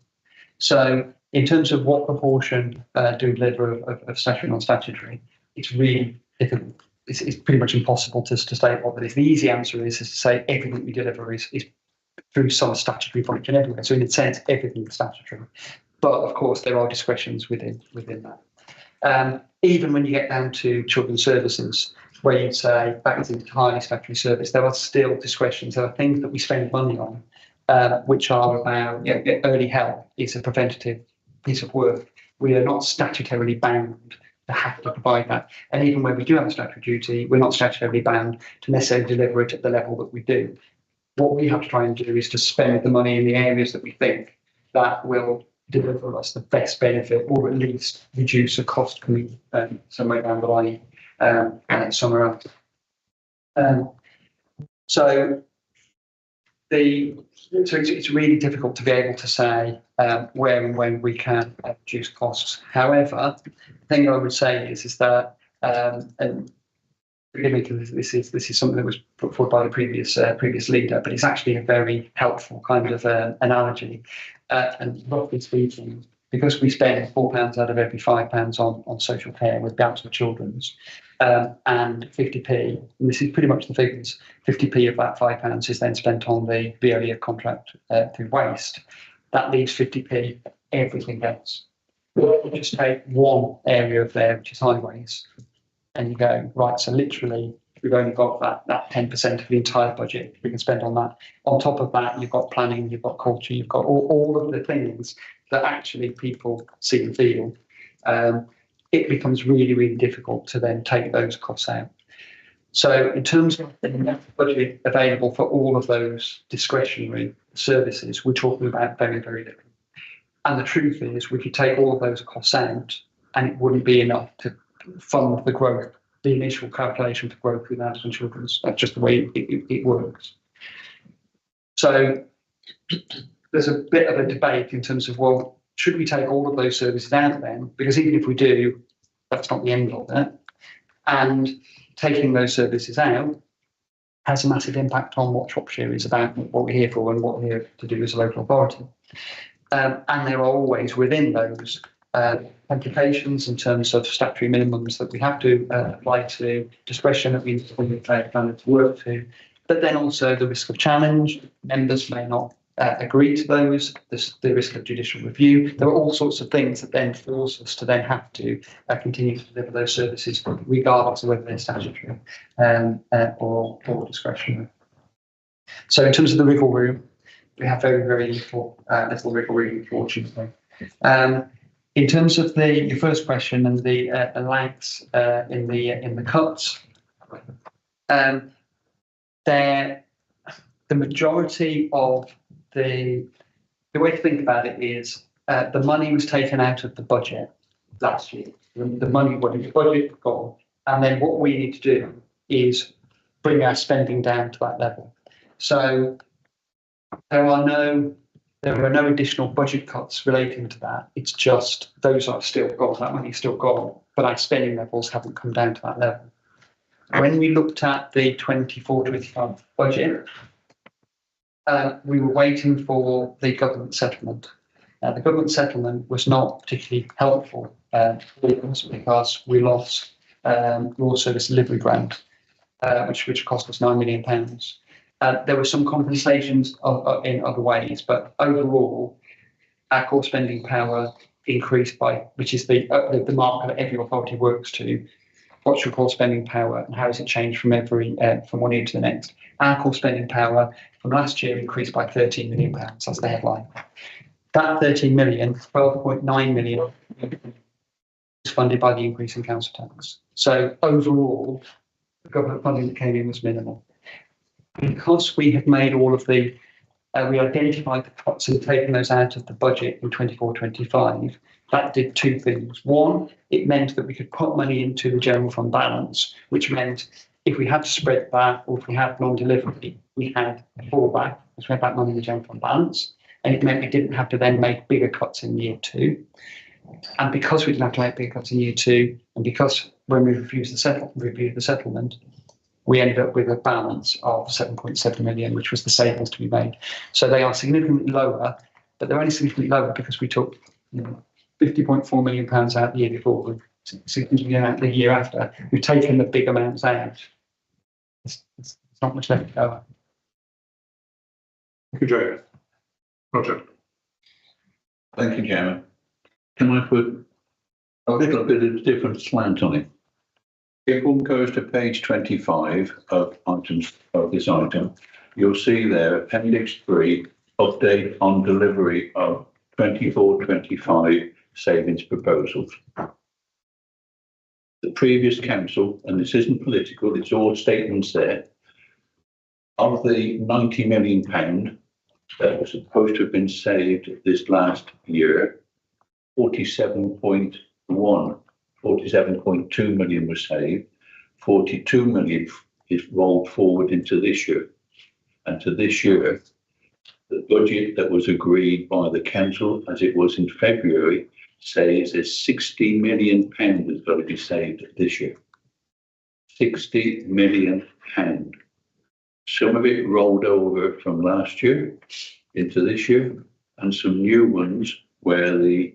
So in terms of what proportion do we deliver of statutory and non-statutory, it's really difficult. It's pretty much impossible to state what that is. The easy answer is to say everything we deliver is through some statutory function everywhere. So in a sense, everything is statutory. But of course, there are discretions within that. Even when you get down to children's services, where you'd say that is entirely statutory service, there are still discretions. There are things that we spend money on, which are about early help is a preventative piece of work, we are not statutorily bound to have to provide that. And even when we do have a statutory duty, we're not statutorily bound to necessarily deliver it at the level that we do. What we have to try and do is to spend the money in the areas that we think that will deliver us the best benefit, or at least reduce the cost coming somewhere down the line somewhere else. So it's really difficult to be able to say where and when we can reduce costs. However, the thing I would say is that, and forgive me because this is something that was put forward by the previous leader, but it's actually a very helpful kind of analogy. And roughly speaking, because we spend £4 out of every £5 on social care with doubts for children's, and 50p, and this is pretty much the figures, 50p of that £5 is then spent on the Veolia contract through waste. That leaves 50p everything else. We'll just take one area of there, which is highways, and you go, right, so literally we've only got that 10% of the entire budget we can spend on that. On top of that, you've got planning, you've got culture, you've got all of the things that actually people see and feel. It becomes really, really difficult to then take those costs out. So in terms of the budget available for all of those discretionary services, we're talking about very, very little. And the truth is, we could take all of those costs out and it wouldn't be enough to fund the growth, the initial calculation for growth with adults and children's. That's just the way it works. So there's a bit of a debate in terms of, well, should we take all of those services out then? Because even if we do, that's not the end of it. And taking those services out has a massive impact on what Shropshire is about, what we're here for and what we're here to do as a local authority. And there are always within those implications in terms of statutory minimums that we have to apply to, discretion that we need to work to, but then also the risk of challenge. Members may not agree to those, the risk of judicial review. There are all sorts of things that then force us to then have to continue to deliver those services, regardless of whether they're statutory or discretionary. So in terms of the wriggle room, we have very, very little wriggle room, unfortunately. In terms of your first question and the lags in the cuts, the majority of the way to think about it is the money was taken out of the budget last year. The money was in the budget gone, and then what we need to do is bring our spending down to that level. So there are no additional budget cuts relating to that. It's just those are still gone. That money's still gone, but our spending levels haven't come down to that level. When we looked at the 24-25 budget, we were waiting for the government settlement. The government settlement was not particularly helpful because we lost Raw Service Delivery Grant, which cost us £9 million. There were some compensations in other ways, but overall, our core spending power increased by, which is the marker that every authority works to. What's your core spending power and how has it changed from one year to the next? Our core spending power from last year increased by £13 million. That's the headline. That 13 million, 12.9 million is funded by the increase in council tax. So overall, the government funding that came in was minimal. Because we have made all of we identified the cuts and taken those out of the budget in 24-25, that did two things. One, it meant that we could put money into the general fund balance, which meant if we had to spread that or if we had non-delivery, we had a fallback, we had that money in the general fund balance. And it meant we didn't have to then make bigger cuts in year two. And because we didn't have to make bigger cuts in year two, and because when we reviewed the settlement, we ended up with a balance of 7.7 million, which was the savings to be made. So they are significantly lower, but they're only significantly lower because we took £50.4 million out the year before, significantly out the year after. We've taken the big amounts out. It's not much left to go. Thank you, Jay. Roger. Thank you, Chairman. Can I put a little bit of different slant on it? If one goes to page 25 of items of this item, you'll see there Appendix 3, update on delivery of 24-25 savings proposals. The previous council, and this isn't political, it's all statements there, of the £90 million that was supposed to have been saved this last year, 47.2 million was saved, 42 million is rolled forward into this year. And to this year, the budget that was agreed by the council, as it was in February, says there's £60 million that's got to be saved this year. £60 million. Some of it rolled over from last year into this year, and some new ones where the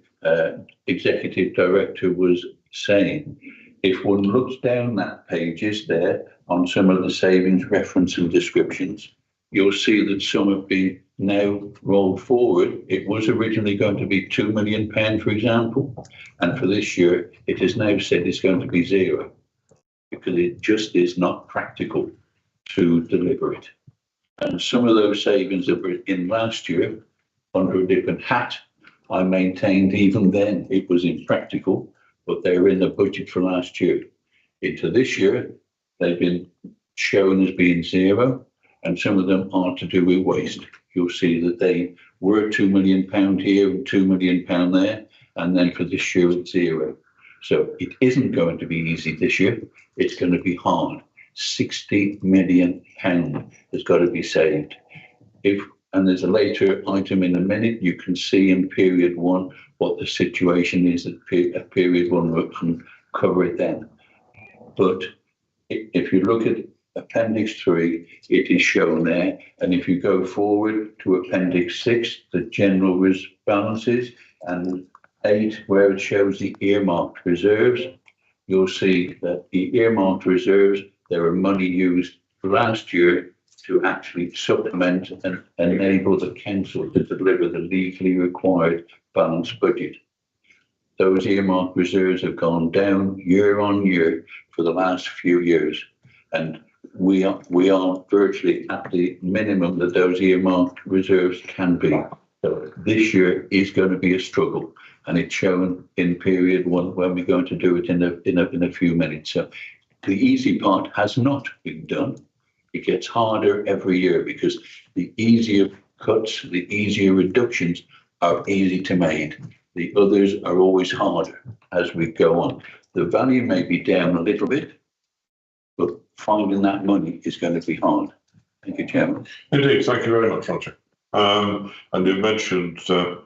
executive director was saying, if one looks down that pages there on some of the savings reference and descriptions, you'll see that some have been now rolled forward. It was originally going to be £2 million, for example, and for this year, it is now said it's going to be zero, because it just is not practical to deliver it. And some of those savings that were in last year under a different hat, I maintained even then it was impractical, but they were in the budget for last year. Into this year, they've been shown as being zero, and some of them are to do with waste. You'll see that they were £2 million here and £2 million there, and then for this year it's zero. So it isn't going to be easy this year. It's going to be hard. £60 million has got to be saved. And there's a later item in a minute, you can see in period one what the situation is at period one. We can cover it then. But if you look at Appendix 3, it is shown there. And if you go forward to Appendix 6, the general balances, and 8, where it shows the earmarked reserves, you'll see that the earmarked reserves, there were money used last year to actually supplement and enable the council to deliver the legally required balanced budget. Those earmarked reserves have gone down year on year for the last few years, and we are virtually at the minimum that those earmarked reserves can be. So this year is going to be a struggle, and it's shown in period one when we're going to do it in a few minutes. So the easy part has not been done. It gets harder every year because the easier cuts, the easier reductions are easy to make. The others are always harder as we go on. The value may be down a little bit, but finding that money is going to be hard. Thank you, Chairman. Indeed, thank you very much, Roger. And you mentioned the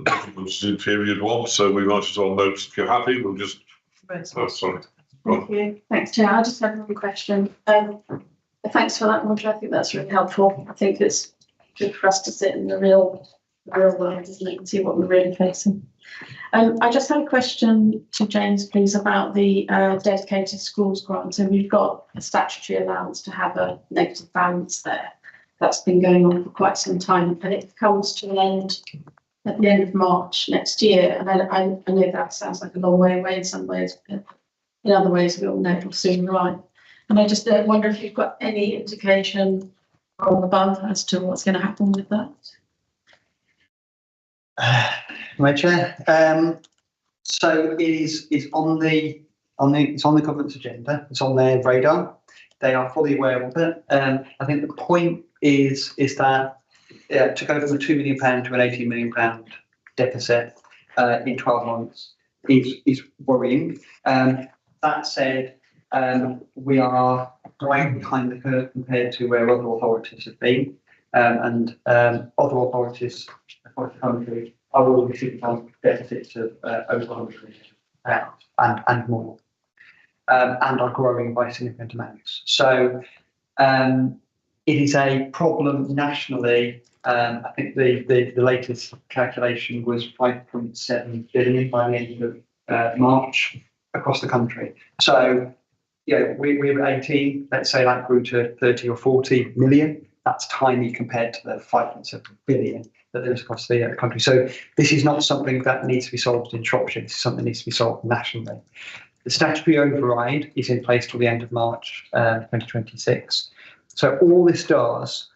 documents in period one, so we might as well note, if you're happy, we'll just... Oh, sorry. Thank you. Thanks, Chair. I just have one question. Thanks for that, Roger. I think that's really helpful. I think it's good for us to sit in the real world, isn't it, and see what we're really facing. I just had a question to James, please, about the dedicated schools grant. So we've got a statutory allowance to have a negative balance there. That's been going on for quite some time, and it comes to an end at the end of March next year. And I know that sounds like a long way away in some ways, but in other ways we all know it'll soon arrive. And I just wonder if you've got any indication from above as to what's going to happen with that. My Chair. So it's on the government's agenda. It's on their radar. They are fully aware of it. I think the point is that to go from a £2 million to an £18 million deficit in 12 months is worrying. That said, we are right behind the curve compared to where other authorities have been, and other authorities across the country are already sitting on deficits of over £100 million and more, and are growing by significant amounts. So it is a problem nationally. I think the latest calculation was 5.7 billion by the end of March across the country. So yeah, we were 18. Let's say that grew to 30 or 40 million. That's tiny compared to the 5.7 billion that there is across the country. So this is not something that needs to be solved in Shropshire. This is something that needs to be solved nationally. The statutory override is in place till the end of March 2026. So all this does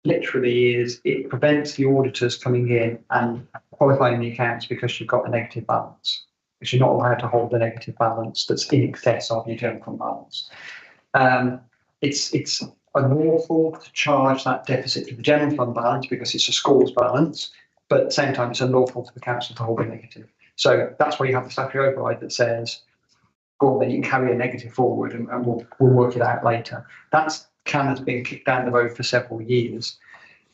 literally is it prevents the auditors coming in and qualifying the accounts because you've got a negative balance, because you're not allowed to hold a negative balance that's in excess of your general fund balance. It's unlawful to charge that deficit to the general fund balance because it's a school's balance, but at the same time, it's unlawful to the council to hold a negative. So that's where you have the statutory override that says, well, then you can carry a negative forward and we'll work it out later. That's can has been kicked down the road for several years.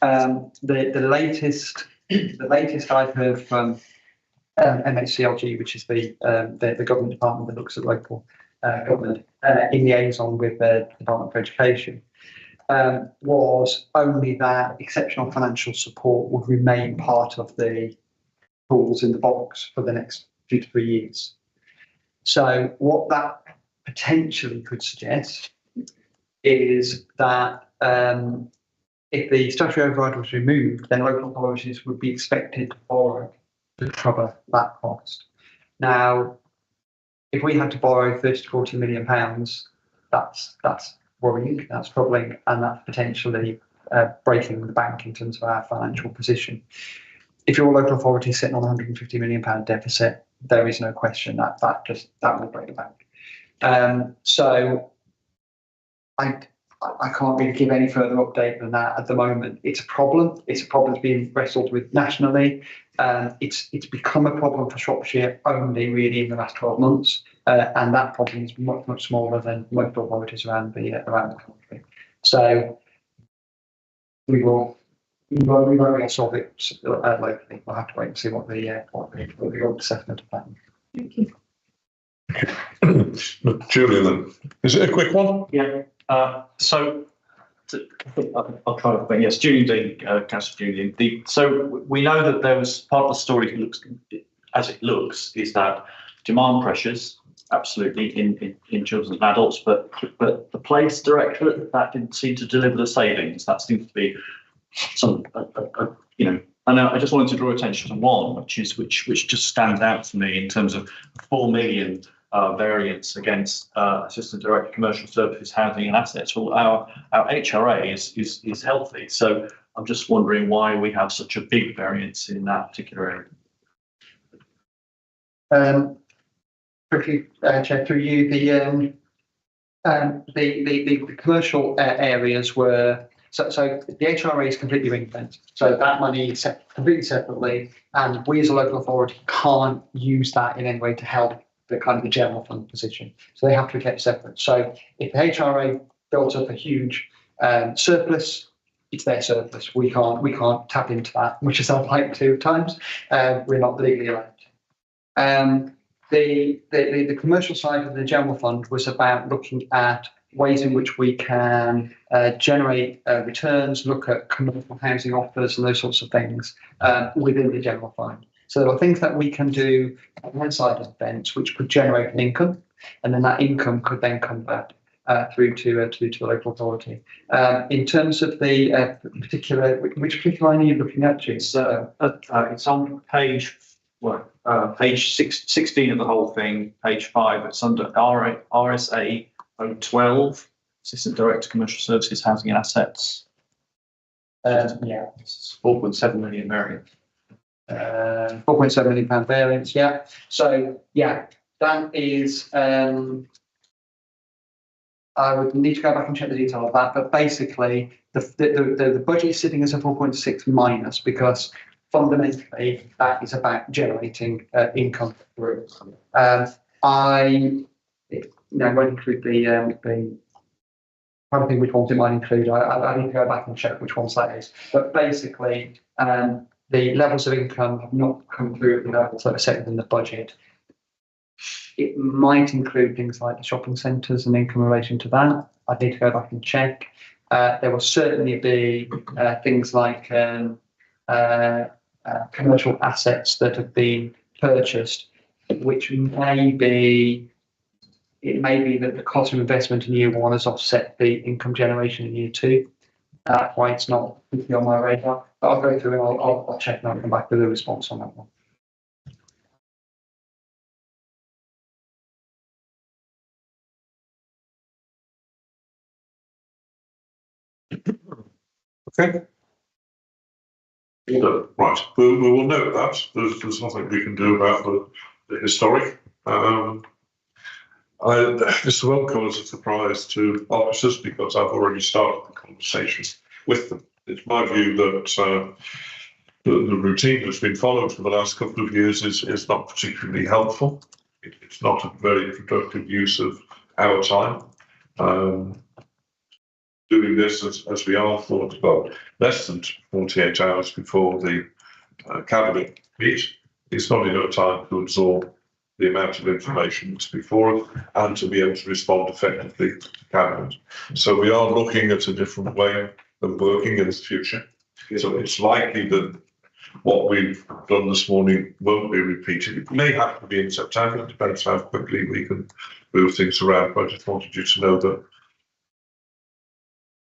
The latest I've heard from MHCLG, which is the government department that looks at local government in liaison with the Department for Education, was only that exceptional financial support would remain part of the rules in the box for the next 2 to 3 years. So what that potentially could suggest is that if the statutory override was removed, then local authorities would be expected to borrow to cover that cost. Now, if we had to borrow 30 to 40 million pounds, that's worrying, that's troubling, and that's potentially breaking the bank in terms of our financial position. If your local authority is sitting on a £150 million deficit, there is no question that will break the bank. So I can't really give any further update than that at the moment. It's a problem. It's a problem that's being wrestled with nationally. It's become a problem for Shropshire only really in the last 12 months, and that problem is much smaller than most authorities around the country. So we won't be able to solve it locally. We'll have to wait and see what the assessment of that. Thank you. Julian, then. Is it a quick one? Yeah. So I'll try to think. Yes, Julian Dean, Councillor Julian. So we know that there was part of the story looks is that demand pressures absolutely in children and adults, but the Place Directorate that didn't seem to deliver the savings. That seems to be some And I just wanted to draw attention to one, which just stands out to me in terms of 4 million variance against Assistant Director of Commercial Services, Housing and Assets. Well, our HRA is healthy, so I'm just wondering why we have such a big variance in that particular area. Quickly, Chair, through you, the commercial areas were. So the HRA is completely ring-fenced. So that money is set completely separately, and we as a local authority can't use that in any way to help the kind of the general fund position. So they have to be kept separate. So if the HRA built up a huge surplus, it's their surplus. We can't tap into that, which is I'd like to at times. We're not legally allowed. The commercial side of the general fund was about looking at ways in which we can generate returns, look at commercial housing offers and those sorts of things within the general fund. So there are things that we can do on one side of the fence which could generate an income, and then that income could then come back through to the local authority. In terms of the which particular line are you looking at, Jim? It's on page 16 of the whole thing, page 5. It's under RSA 012, Assistant Director Commercial Services, Housing and Assets. Yeah, it's 4.7 million variance. 4.7 million pound variance. Yeah. So yeah, that is. I would need to go back and check the detail of that, but basically the budget is sitting as a 4.6 minus because fundamentally that is about generating income through. I won't include the I don't think which ones it might include. I need to go back and check which ones that is. But basically, the levels of income have not come through at the levels that are set within the budget. It might include things like the shopping centres and income in relation to that. I need to go back and check. There will certainly be things like commercial assets that have been purchased, which it may be that the cost of investment in year 1 has offset the income generation in year 2. That's why it's not on my radar. But I'll go through and I'll check and I'll come back with a response on that one. Okay. Right, we will note that. There's nothing we can do about the historic. This won't come as a surprise to officers because I've already started the conversation with them. It's my view that the routine that's been followed for the last couple of years is not particularly helpful. It's not a very productive use of our time. Doing this as we are for less than 48 hours before the cabinet meet, it's not enough time to absorb the amount of information that's before us and to be able to respond effectively to the cabinet. So we are looking at a different way of working in the future. So it's likely that what we've done this morning won't be repeated. It may have to be in September. It depends how quickly we can move things around. But I just wanted you to know that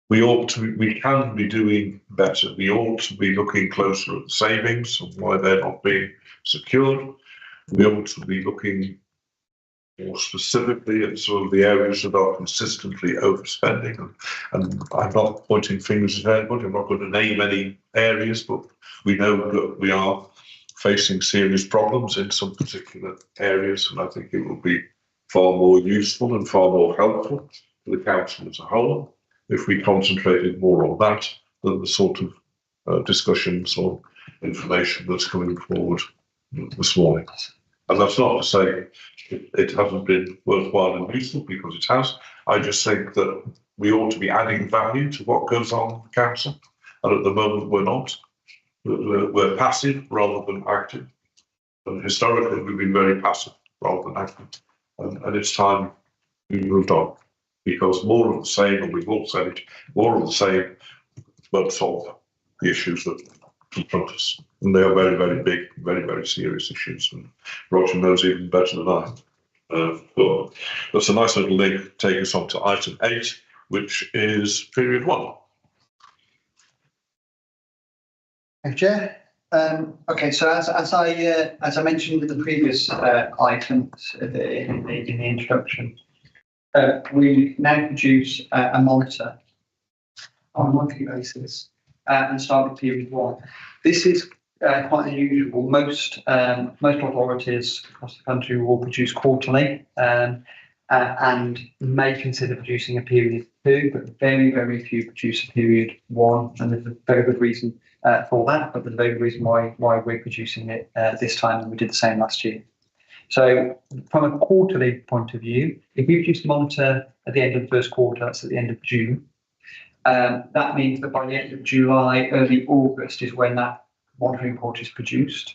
we can be doing better. We ought to be looking closer at the savings and why they're not being secured. We ought to be looking more specifically at some of the areas that are consistently overspending. And I'm not pointing fingers at anybody. I'm not going to name any areas, but we know that we are facing serious problems in some particular areas. And I think it will be far more useful and far more helpful for the council as a whole if we concentrated more on that than the sort of discussions or information that's coming forward this morning. And that's not to say it hasn't been worthwhile and useful, because it has. I just think that we ought to be adding value to what goes on in the council. And at the moment, we're not. We're passive rather than active. And historically, we've been very passive rather than active. And it's time we moved on, because more of the same, and we've all said it, more of the same won't solve the issues that confront us. And they are very, very big, very, very serious issues. And Roger knows even better than I. But that's a nice little link take us on to item 8, which is period 1. Thank you, Chair. Okay, so as I mentioned in the previous items in the introduction, we now produce a monitor on a monthly basis and start with period 1. This is quite unusual. Most authorities across the country will produce quarterly and may consider producing a period 2, but very, very few produce a period 1, and there's a very good reason for that. But there's a very good reason why we're producing it this time, and we did the same last year. So, from a quarterly point of view, if we produce a monitor at the end of the first quarter, that's at the end of June. That means that by the end of July, early August is when that monitoring report is produced.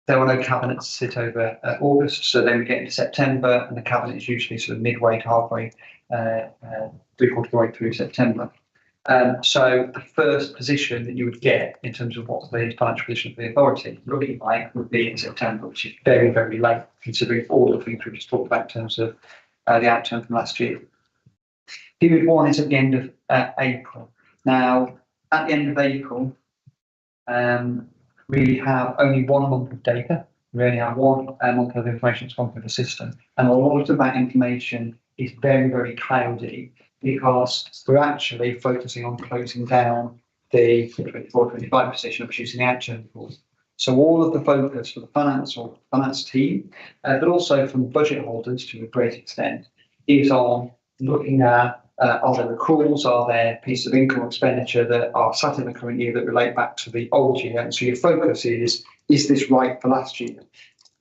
There are no cabinets to sit over August, so then we get into September, and the cabinet is usually sort of midway to halfway, 3/4 of the way through September. So the first position that you would get in terms of what the financial position of the authority looking like would be in September, which is very, very late, considering all the things we've just talked about in terms of the outturn from last year. Period 1 is at the end of April. Now, at the end of April, we have only 1 month of data. We only have 1 month of information that's gone through the system. And a lot of that information is very, very cloudy, because we're actually focusing on closing down the 24-25 position of producing the outturn report. So all of the focus for the finance team, but also from budget holders to a great extent, is on looking at are there accruals, are there pieces of income or expenditure that are sat in the current year that relate back to the old year? And so your focus is this right for last year?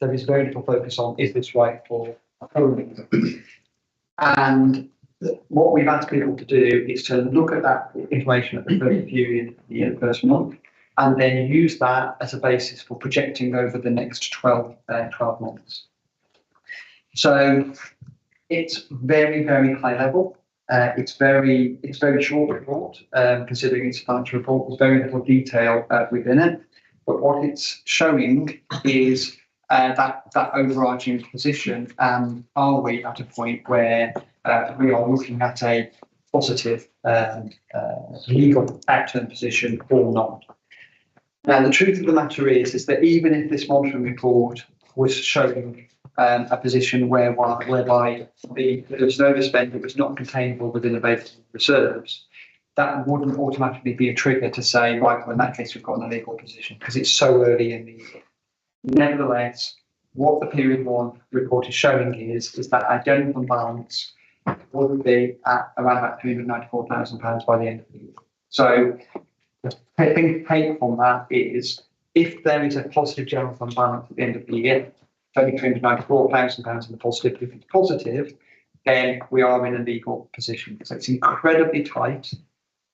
There is very little focus on, is this right for current year? And what we've asked people to do is to look at that information at the first period, the first month, and then use that as a basis for projecting over the next 12 months. So it's very, very high level. It's very short report, considering it's a financial report. There's very little detail within it. But what it's showing is that overarching position, and are we at a point where we are looking at a positive legal outturn position or not? Now, the truth of the matter is that even if this monitoring report was showing a position whereby there was no overspend, it was not containable within available reserves, that wouldn't automatically be a trigger to say, right, well, in that case, we've got an illegal position because it's so early in the year. Nevertheless, what the period one report is showing is that our general fund balance would be at around about £394,000 by the end of the year. So the thing to take from that is if there is a positive general fund balance at the end of the year, it's only £394,000 in the positive. If it's positive, then we are in a legal position. So it's incredibly tight,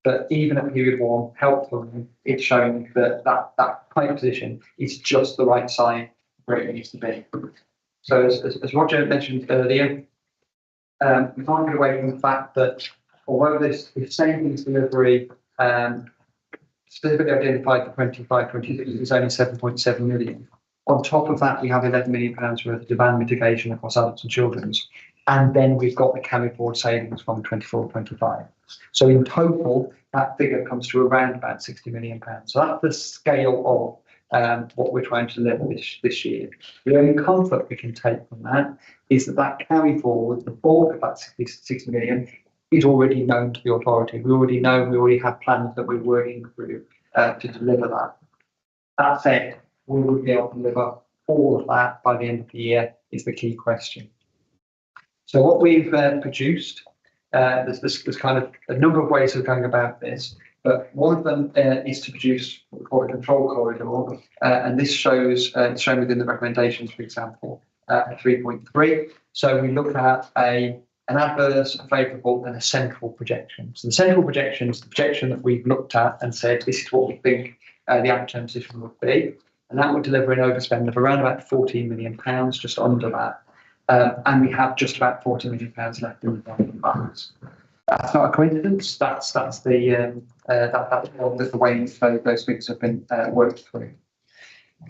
but even at period one, helpfully, it's showing that that tight position is just the right size where it needs to be. So as Roger mentioned earlier, we can't get away from the fact that although this savings delivery specifically identified for 25-26 is only 7.7 million. On top of that, we have £11 million worth of demand mitigation across adults and children's. And then we've got the carry forward savings from 24-25. So in total, that figure comes to around about £60 million. So that's the scale of what we're trying to deliver this year. The only comfort we can take from that is that carry forward, the bulk of that 60 million, is already known to the authority. We already have plans that we're working through to deliver that. That said, we will be able to deliver all of that by the end of the year is the key question. So what we've produced, there's kind of a number of ways of going about this, but one of them is to produce what we call a control corridor, and this shows, it's shown within the recommendations, for example, 3.3. So we look at an adverse, a favourable, and a central projection. So the central projection is the projection that we've looked at and said this is what we think the outcome position would be, and that would deliver an overspend of around about £14 million, just under that. And we have just about £40 million left in the balance. That's not a coincidence. That's the way those figures have been worked through.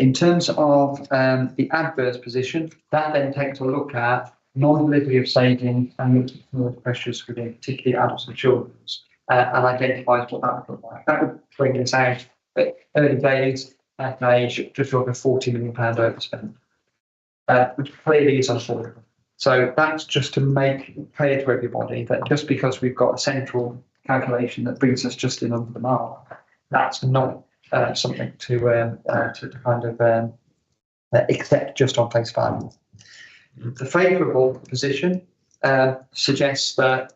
In terms of the adverse position, that then takes a look at non-delivery of savings and looks at some of the pressures within particularly adults and children's and identifies what that would look like. That would bring us out at early days at just over £40 million overspend, which clearly is unaffordable. So that's just to make it clear to everybody that just because we've got a central calculation that brings us just in under the mark, that's not something to kind of accept just on face value. The favourable position suggests that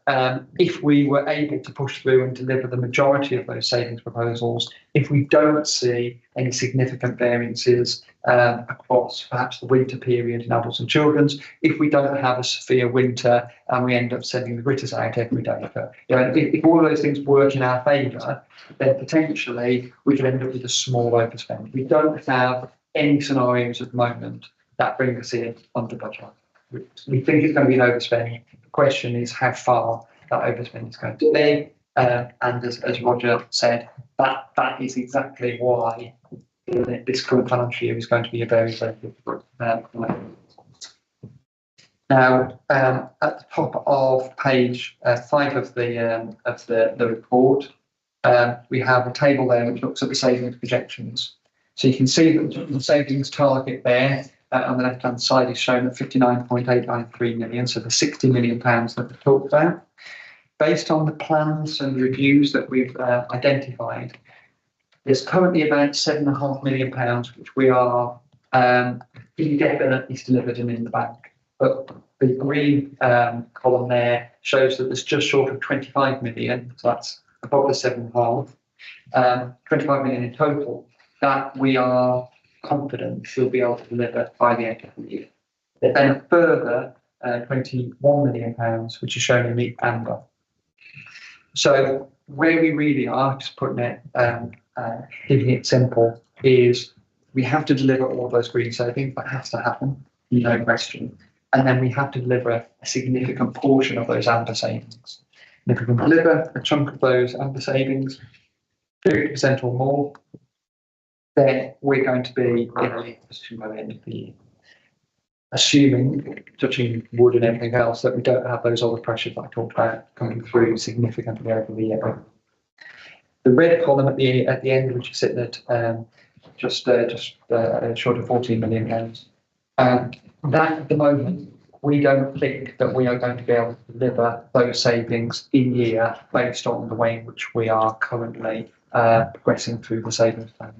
if we were able to push through and deliver the majority of those savings proposals, if we don't see any significant variances across perhaps the winter period in adults and children's, if we don't have a severe winter and we end up sending the gritters out every day, if all of those things work in our favour, then potentially we could end up with a small overspend. We don't have any scenarios at the moment that bring us in under budget. We think it's going to be an overspend. The question is how far that overspend is going to be. And as Roger said, that is exactly why this current financial year is going to be a very, very difficult. Now, at the top of page 5 of the report, we have a table there which looks at the savings projections. So you can see that the savings target there on the left-hand side is shown at 59.893 million, so the £60 million that we talked about. Based on the plans and reviews that we've identified, there's currently about £7.5 million which we are indefinitely delivered and in the bank. But the green column there shows that there's just short of 25 million, so that's above the 7.5, 25 million in total, that we are confident we'll be able to deliver by the end of the year. There's then a further £21 million, which is shown in the amber. So where we really are, just putting it, keeping it simple, is we have to deliver all those green savings. That has to happen, no question. And then we have to deliver a significant portion of those amber savings. And if we can deliver a chunk of those amber savings, 50% or more, then we're going to be in a position by the end of the year. Assuming, touching wood and everything else, that we don't have those other pressures that I talked about coming through significantly over the year. The red column at the end, which is sitting at just short of £14 million, that at the moment we don't think that we are going to be able to deliver those savings in year based on the way in which we are currently progressing through the savings plan.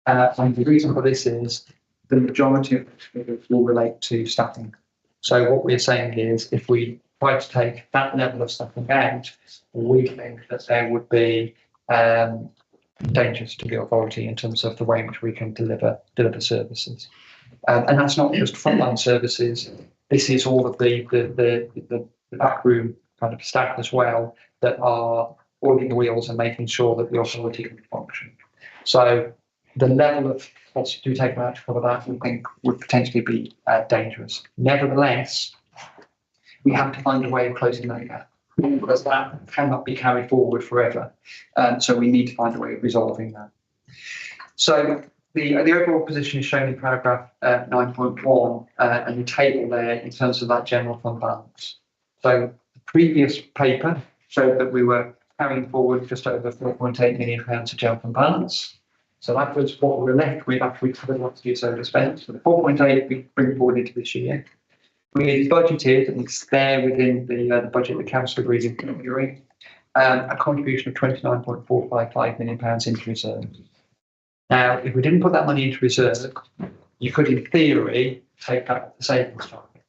And the reason for this is the majority of it will relate to staffing. So what we're saying is if we try to take that level of staffing out, we think that there would be dangers to the authority in terms of the way in which we can deliver services. And that's not just frontline services. This is all of the backroom kind of staff as well that are oiling the wheels and making sure that the authority can function. So the level of costs to be taken out to cover that, we think, would potentially be dangerous. Nevertheless, we have to find a way of closing that gap, because that cannot be carried forward forever. So we need to find a way of resolving that. So the overall position is shown in paragraph 9.1 and the table there in terms of that general fund balance. So the previous paper showed that we were carrying forward just over £4.8 million of general fund balance. So that was what we were left with after we covered last year's overspend. So the 4.8 we bring forward into this year. We budgeted, and it's there within the budget the council agreed in February, a contribution of £29.455 million into reserve. Now, if we didn't put that money into reserve, you could, in theory, take that the savings target.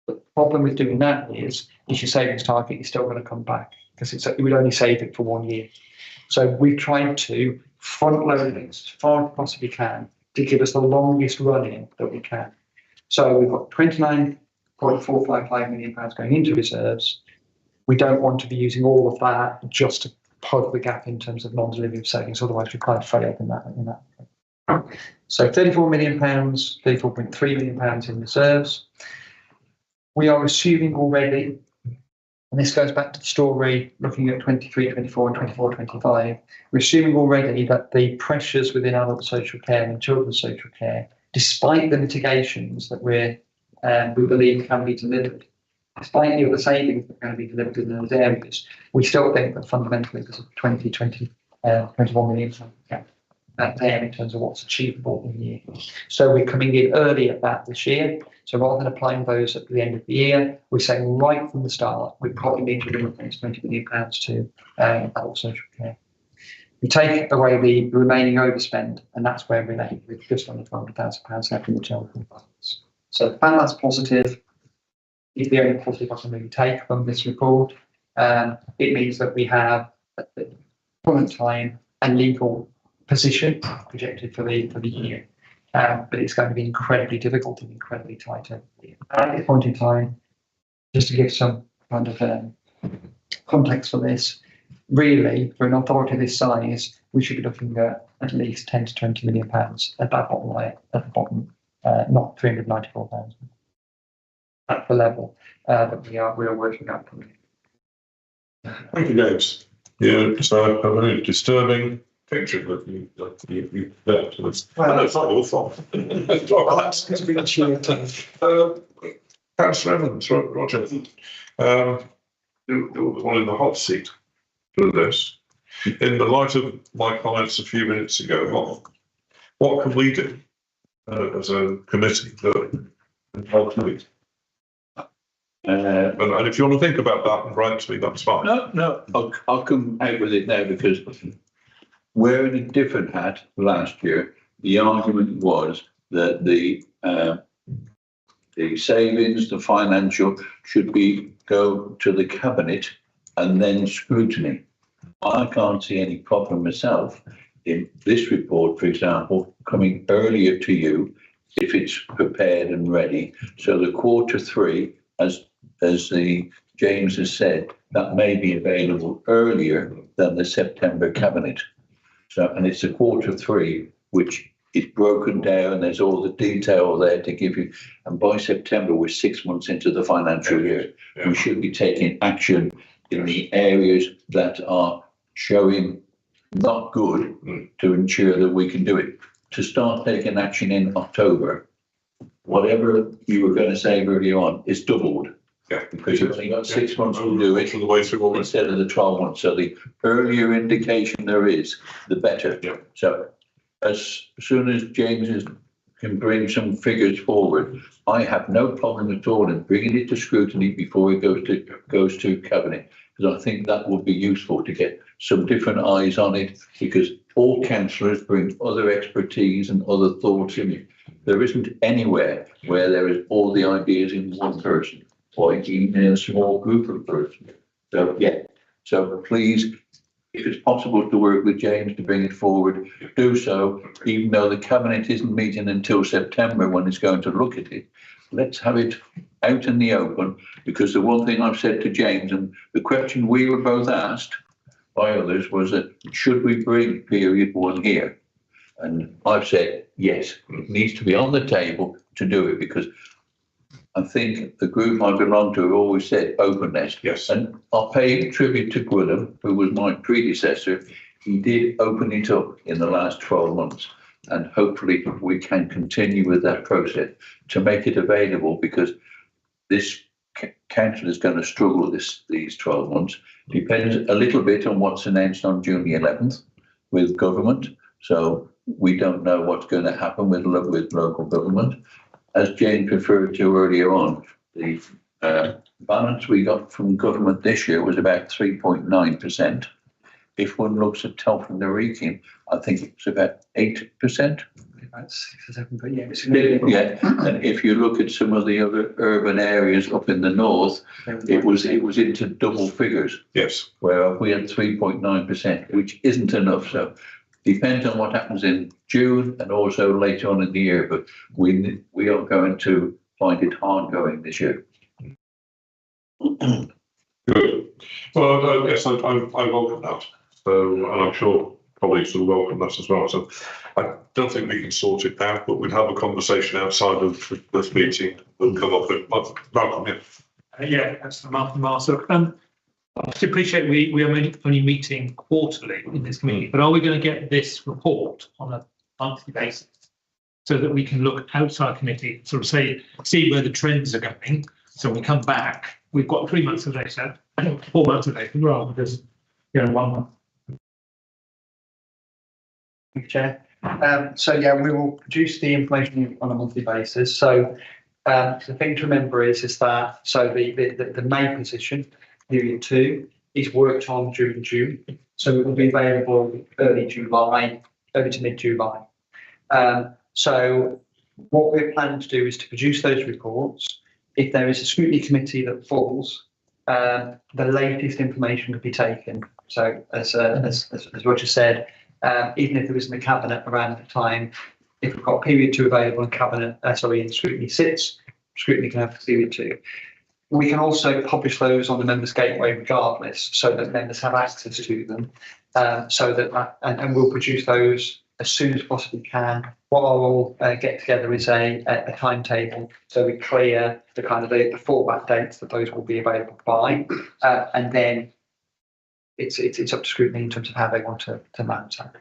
But the problem with doing that is your savings target is still going to come back because it would only save it for 1 year. So we've tried to front load it as far as possibly can to give us the longest running that we can. So we've got £29.455 million going into reserves. We don't want to be using all of that just to plug the gap in terms of non-delivery of savings, otherwise we quite fail in that. So £34 million, £34.3 million in reserves. We are assuming already, and this goes back to the story looking at 23, 24 and 24, 25, we're assuming already that the pressures within adult social care and children's social care, despite the mitigations that we believe can be delivered, despite the other savings that are going to be delivered in those areas, we still think that fundamentally there's a 21 million gap there in terms of what's achievable in the year. So we're coming in early at that this year. So rather than applying those at the end of the year, we're saying right from the start, we probably need to limit £20 million to adult social care. We take away the remaining overspend, and that's where we're left with just under £200,000 left in the general fund balance. So the balance positive is the only positive I can really take from this report. It means that we have at the current time a legal position projected for the year, but it's going to be incredibly difficult and incredibly tight over the year. At this point in time, just to give some kind of context for this, really, for an authority this size, we should be looking at least £10 to £20 million at that bottom line, at the bottom, not 394,000. That's the level that we are working up. Thank you, James. Yeah, so a very disturbing picture that you left. Well, it's not your fault. It's been Councillor Evans, Roger, you're the one in the hot seat for this. In the light of my comments a few minutes ago, what can we do as a committee to help you? And if you want to think about that and write to me, that's fine. No, I'll come out with it now, because wearing a different hat last year, the argument was that the savings, the financial, should go to the cabinet and then scrutiny. I can't see any problem myself in this report, for example, coming earlier to you if it's prepared and ready. So the Q3, as James has said, that may be available earlier than the September cabinet. So, and it's a Q3 which is broken down. There's all the detail there to give you. And by September, we're 6 months into the financial year. Yeah. We should be taking action in the areas that are showing not good to ensure that we can do it. To start taking action in October, whatever you were going to say earlier on is doubled. Yeah, because you've only got 6 months to do it the way through instead of the 12 months. So the earlier indication there is, the better. Yeah. So as soon as James has can bring some figures forward, I have no problem at all in bringing it to scrutiny before it goes to cabinet, because I think that would be useful to get some different eyes on it, because all councillors bring other expertise and other thoughts in it. There isn't anywhere where there is all the ideas in one person, or even in a small group of persons. So yeah, so please, if it's possible to work with James to bring it forward, do so, even though the cabinet isn't meeting until September when it's going to look at it. Let's have it out in the open, because the one thing I've said to James, and the question we were both asked by others, was that should we bring period 1 here? And I've said, yes, it needs to be on the table to do it, because I think the group I belong to always said openness. Yes. And I'll pay tribute to Gwilym, who was my predecessor. He did open it up in the last 12 months. And hopefully we can continue with that process to make it available, because this council is going to struggle these 12 months. Depends a little bit on what's announced on June the 11th with government. So we don't know what's going to happen with local government. As Jane referred to earlier on, the balance we got from government this year was about 3.9%. If one looks at Telford and Wrekin, I think it's about 8%. About 6 or 7, but yeah, it's Yeah, and if you look at some of the other urban areas up in the north, it was into double figures. Yes. Where we had 3.9%, which isn't enough. So depends on what happens in June and also later on in the year. But we are going to find it hard going this year. Good. Well, yes, I welcome that. So, and I'm sure colleagues will welcome that as well. So I don't think we can sort it now, but we'd have a conversation outside of this meeting and come up with Malcolm, yeah. Yeah, that's the Malcolm Marshall. I appreciate we are only meeting quarterly in this committee, but are we going to get this report on a monthly basis so that we can look outside committee, sort of see where the trends are going? So when we come back, we've got 3 months of data, 4 months of data, rather than just 1 month. Thank you, Chair. So yeah, we will produce the information on a monthly basis. So the thing to remember is that the May position, period 2, is worked on during June. So it will be available early to mid-July. So what we're planning to do is to produce those reports. If there is a scrutiny committee that falls, the latest information could be taken. So as Roger said, even if there isn't a cabinet around the time, if we've got period 2 available and cabinet, and scrutiny sits, scrutiny can have period 2. We can also publish those on the members' gateway regardless, so that members have access to them. And we'll produce those as soon as possibly can. What I will get together is a timetable, so we clear the kind of the format dates that those will be available by, and then it's up to scrutiny in terms of how they want to manage that.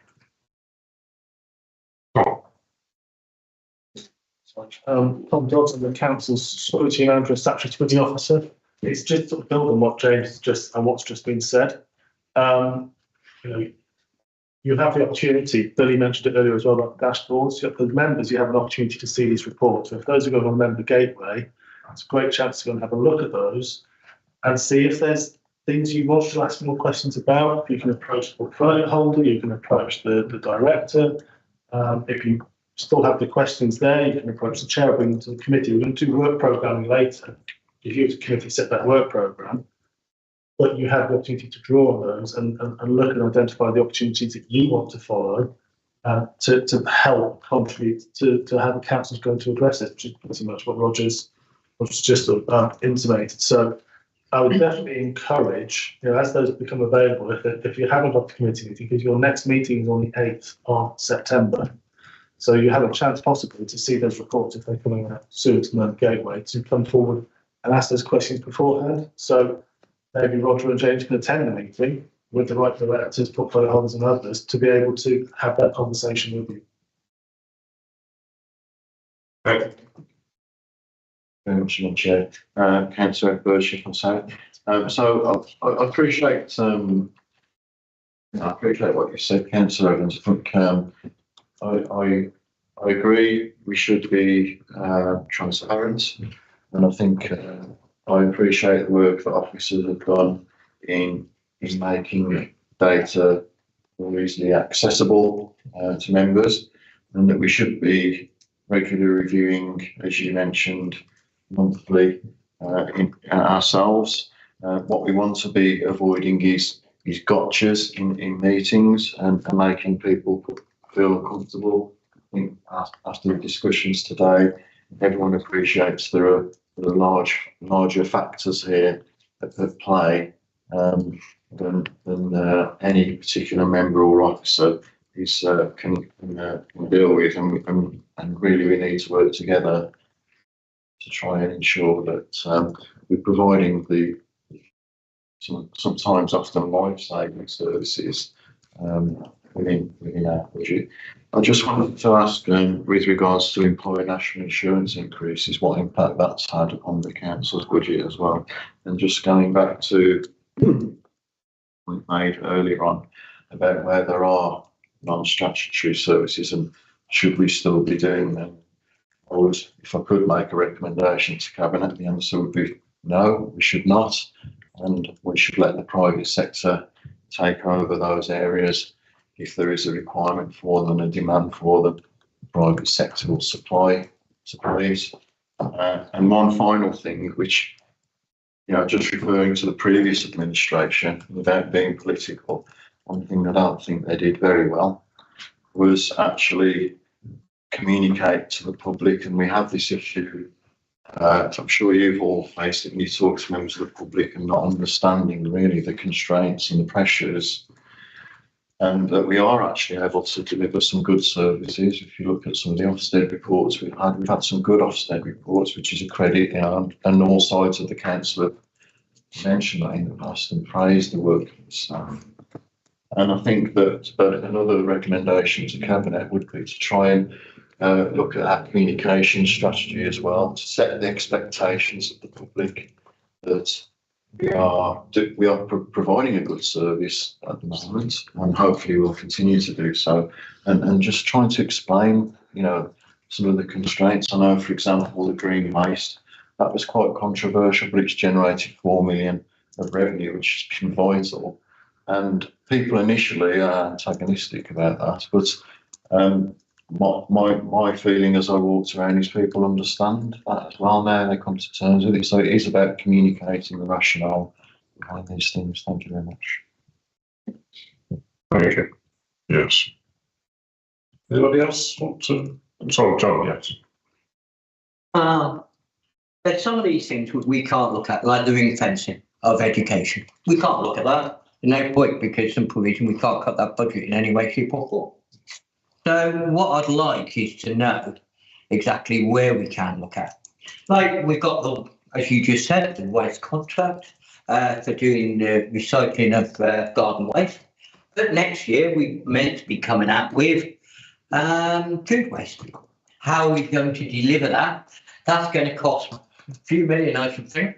Tom Johnson, the council's scrutiny manager, statutory scrutiny officer. It's just sort of build on what James what's just been said. You have the opportunity, Billy mentioned it earlier as well about dashboards. For the members, you have an opportunity to see these reports. So if those are going on Member Gateway, it's a great chance to go and have a look at those and see if there's things you want to ask more questions about. You can approach the portfolio holder, you can approach the director. If you still have the questions there, you can approach the chair, bring them to the committee. We're going to do work programming later. If you as a committee set that work programme, but you have the opportunity to draw on those and look and identify the opportunities that you want to follow to help contribute to how the council is going to address it, which is pretty much what Roger's just intimated. So I would definitely encourage, as those become available, if you haven't got the committee meeting, because your next meeting is on the 8th of September, so you have a chance possibly to see those reports if they're coming out soon to the gateway, to come forward and ask those questions beforehand. So maybe Roger and James can attend the meeting with the right directors, portfolio holders and others to be able to have that conversation with you. Thank you. Very much, Lord Chair. Councillor Burship and so. So I appreciate what you said, Councillor Evans. I think I I agree, we should be transparent, and I think I appreciate the work that officers have done in making data more easily accessible to members, and that we should be regularly reviewing, as you mentioned, monthly ourselves. What we want to be avoiding is gotchas in meetings and making people feel uncomfortable. I think after the discussions today, everyone appreciates there are larger factors here at play than any particular member or officer can deal with, and really we need to work together to try and ensure that we're providing the sometimes often life-saving services within our budget. I just wanted to ask, with regards to employer national insurance increases, what impact that's had on the council's budget as well, and just going back to we made earlier on about where there are non-statutory services and should we still be doing them. If I could make a recommendation to Cabinet, the answer would be no, we should not, and we should let the private sector take over those areas. If there is a requirement for them and a demand for them, the private sector will supply it. And one final thing, which, just referring to the previous administration, without being political, one thing that I don't think they did very well was actually communicate to the public. And we have this issue, I'm sure you've all faced it when you talk to members of the public, and not understanding really the constraints and the pressures, and that we are actually able to deliver some good services. If you look at some of the Ofsted reports we've had some good Ofsted reports, which is a credit, and all sides of the council have mentioned that in the past and praised the work of the staff. And I think that another recommendation to Cabinet would be to try and look at our communication strategy as well, to set the expectations of the public that we are providing a good service at the moment, and hopefully we'll continue to do so. And just trying to explain, some of the constraints. I know, for example, the green waste, that was quite controversial, but it's generated 4 million of revenue, which has been vital. And people initially are antagonistic about that, but my feeling as I walked around is people understand that as well now, they come to terms with it. So it is about communicating the rationale behind these things. Thank you very much. Thank you. Yes. Anybody else want to? Sorry, John, yes. But some of these things we can't look at, like the ring fencing of education. We can't look at that. No point, because some provision we can't cut that budget in any way, shape or form. So what I'd like is to know exactly where we can look at. Like we've got the, as you just said, the waste contract for doing the recycling of garden waste. But next year we meant to be coming out with food waste. How are we going to deliver that? That's going to cost a few million, I should think,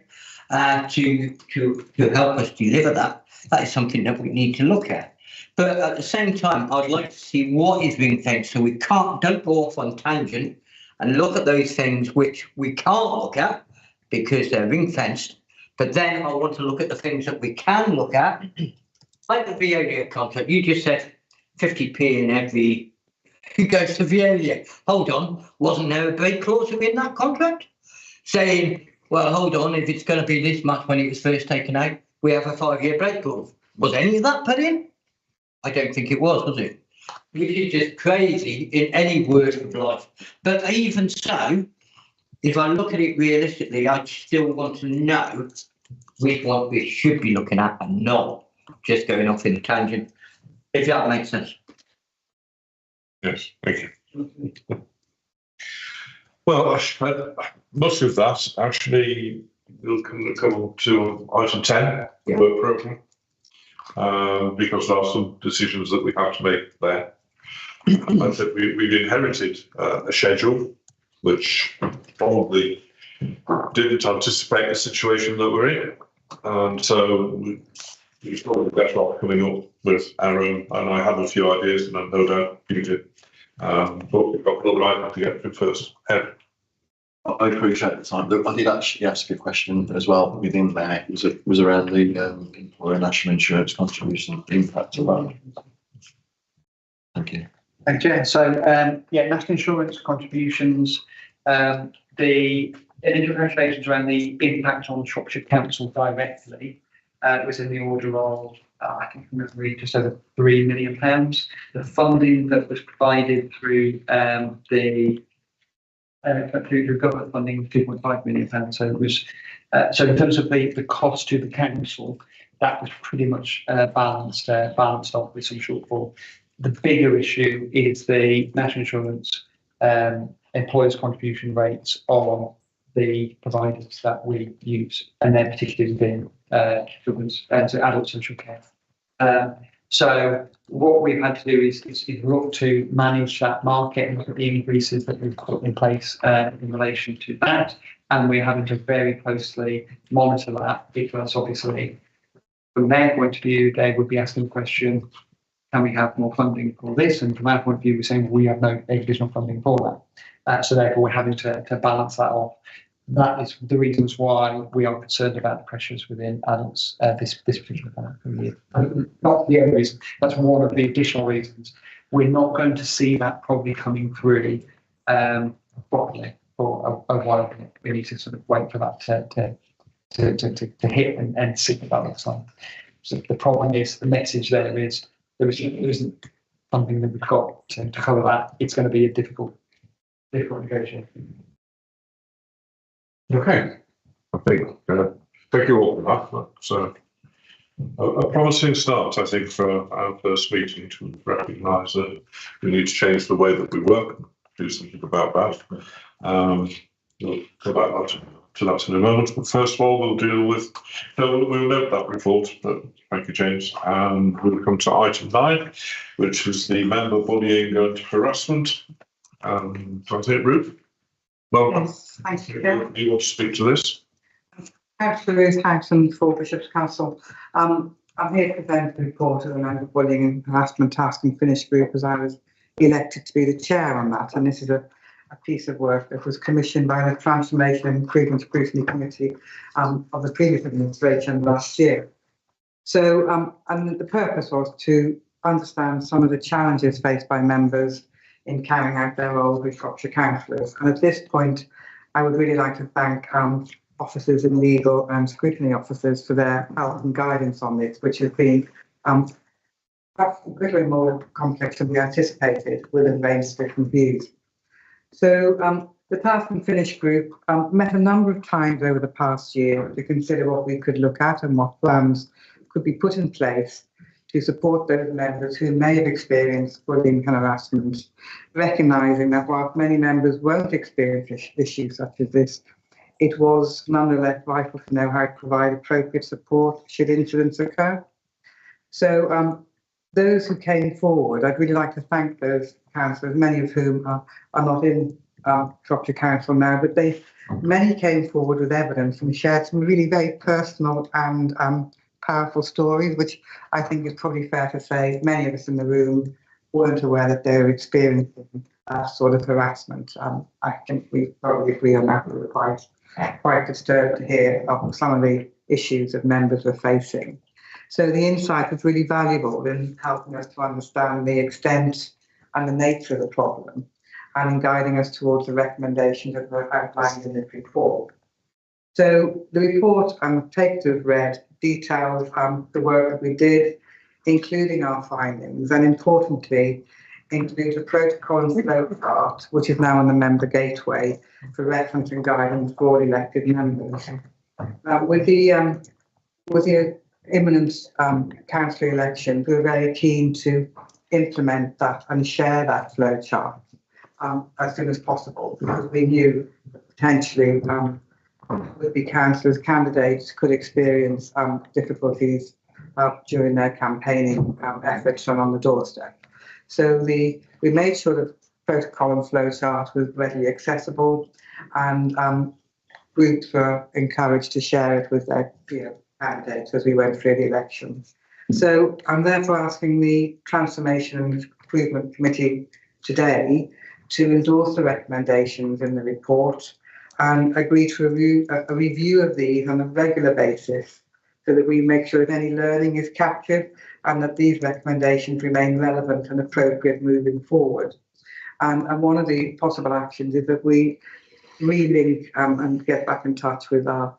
to help us deliver that. That is something that we need to look at. But at the same time, I'd like to see what is ring fenced, so we don't go off on tangent and look at those things which we can't look at because they're ring fenced. But then I want to look at the things that we can look at, like the Veolia contract. You just said 50p in every who goes to Veolia. Hold on, wasn't there a break clause within that contract saying, well, hold on, if it's going to be this much when it was first taken out, we have a 5-year break clause. Was any of that put in? I don't think it was it? Which is just crazy in any word of life. But even so, if I look at it realistically, I still want to know which one we should be looking at and not just going off in a tangent, if that makes sense. Yes, thank you. Well, most of that actually will come to item 10, the work programme. Because there are some decisions that we have to make there. I think we've inherited a schedule which probably didn't anticipate the situation that we're in, and so we're probably better off coming up with our own. And I have a few ideas, and I no doubt you do. But we've got another item to get through first. Ed. I appreciate the time. Look, I did actually ask a question as well within there. It was around the employer national insurance contribution impact of that. Thank you. Thank you. So, national insurance contributions, the initial calculations around the impact on Shropshire Council directly was in the order of, I think from memory, just over £3 million. The funding that was provided through through government funding, £2.5 million. So it was, so in terms of the cost to the council, that was pretty much balanced off with some shortfall. The bigger issue is the national insurance employers' contribution rates on the providers that we use, and they're particularly within children's so adult social care. So what we've had to do is look to manage that market and look at the increases that we've put in place in relation to that, and we're having to very closely monitor that, because obviously from their point of view they would be asking the question, can we have more funding for this? And from our point of view, we're saying we have no additional funding for that. So therefore, we're having to balance that off. That is the reasons why we are concerned about the pressures within adults this particular financial year. Not the only reason, that's one of the additional reasons. We're not going to see that probably coming through properly for a while. We need to sort of wait for that to hit and see what that looks like. So the problem is, the message there is, there isn't something that we've got to cover that. It's going to be a difficult negotiation. Okay, I think thank you all for that. That's a promising start, I think, for our first meeting, to recognise that we need to change the way that we work, do something about that. We'll go back to that in a moment. But first of all, we'll deal with, we'll note that report. But thank you, James. And we'll come to item 9, which is the member bullying and harassment. That's it, Ruth. Well, yes, thank you. Do you want to speak to this? Councillor Ruth Howson for Bishop's Castle. I'm here to present the report of the member bullying and harassment task and finish group, as I was elected to be the chair on that. And this is a piece of work that was commissioned by the Transformation and Improvement Scrutiny Committee of the previous administration last year. So, and the purpose was to understand some of the challenges faced by members in carrying out their role with Shropshire councillors. And at this point, I would really like to thank officers in legal and scrutiny officers for their help and guidance on this, which has been perhaps a little more complex than we anticipated, with a range of different views. So the Task and Finish group met a number of times over the past year to consider what we could look at and what plans could be put in place to support those members who may have experienced bullying and harassment, recognising that while many members won't experience issues such as this, it was nonetheless vital to know how to provide appropriate support should incidents occur. So those who came forward, I'd really like to thank those councillors, many of whom are not in Shropshire Council now, but many came forward with evidence and shared some really very personal and powerful stories, which I think is probably fair to say many of us in the room weren't aware that they were experiencing sort of harassment. I think we probably agree on that. We were quite disturbed to hear of some of the issues that members were facing. So the insight was really valuable in helping us to understand the extent and the nature of the problem, and in guiding us towards the recommendations that were outlined in this report. So the report, take to have read, details the work that we did, including our findings, and importantly, includes a protocol and flow chart, which is now on the member gateway for reference and guidance for all elected members. With the imminent council elections, we're very keen to implement that and share that flow chart as soon as possible, because we knew that potentially would-be councillors, candidates could experience difficulties during their campaigning efforts and on the doorstep. So we made sure that protocol and flow chart was readily accessible, and groups were encouraged to share it with their candidates as we went through the election. So I'm therefore asking the Transformation and Improvement Committee today to endorse the recommendations in the report and agree to a review of these on a regular basis so that we make sure that any learning is captured and that these recommendations remain relevant and appropriate moving forward. And one of the possible actions is that we relink and get back in touch with our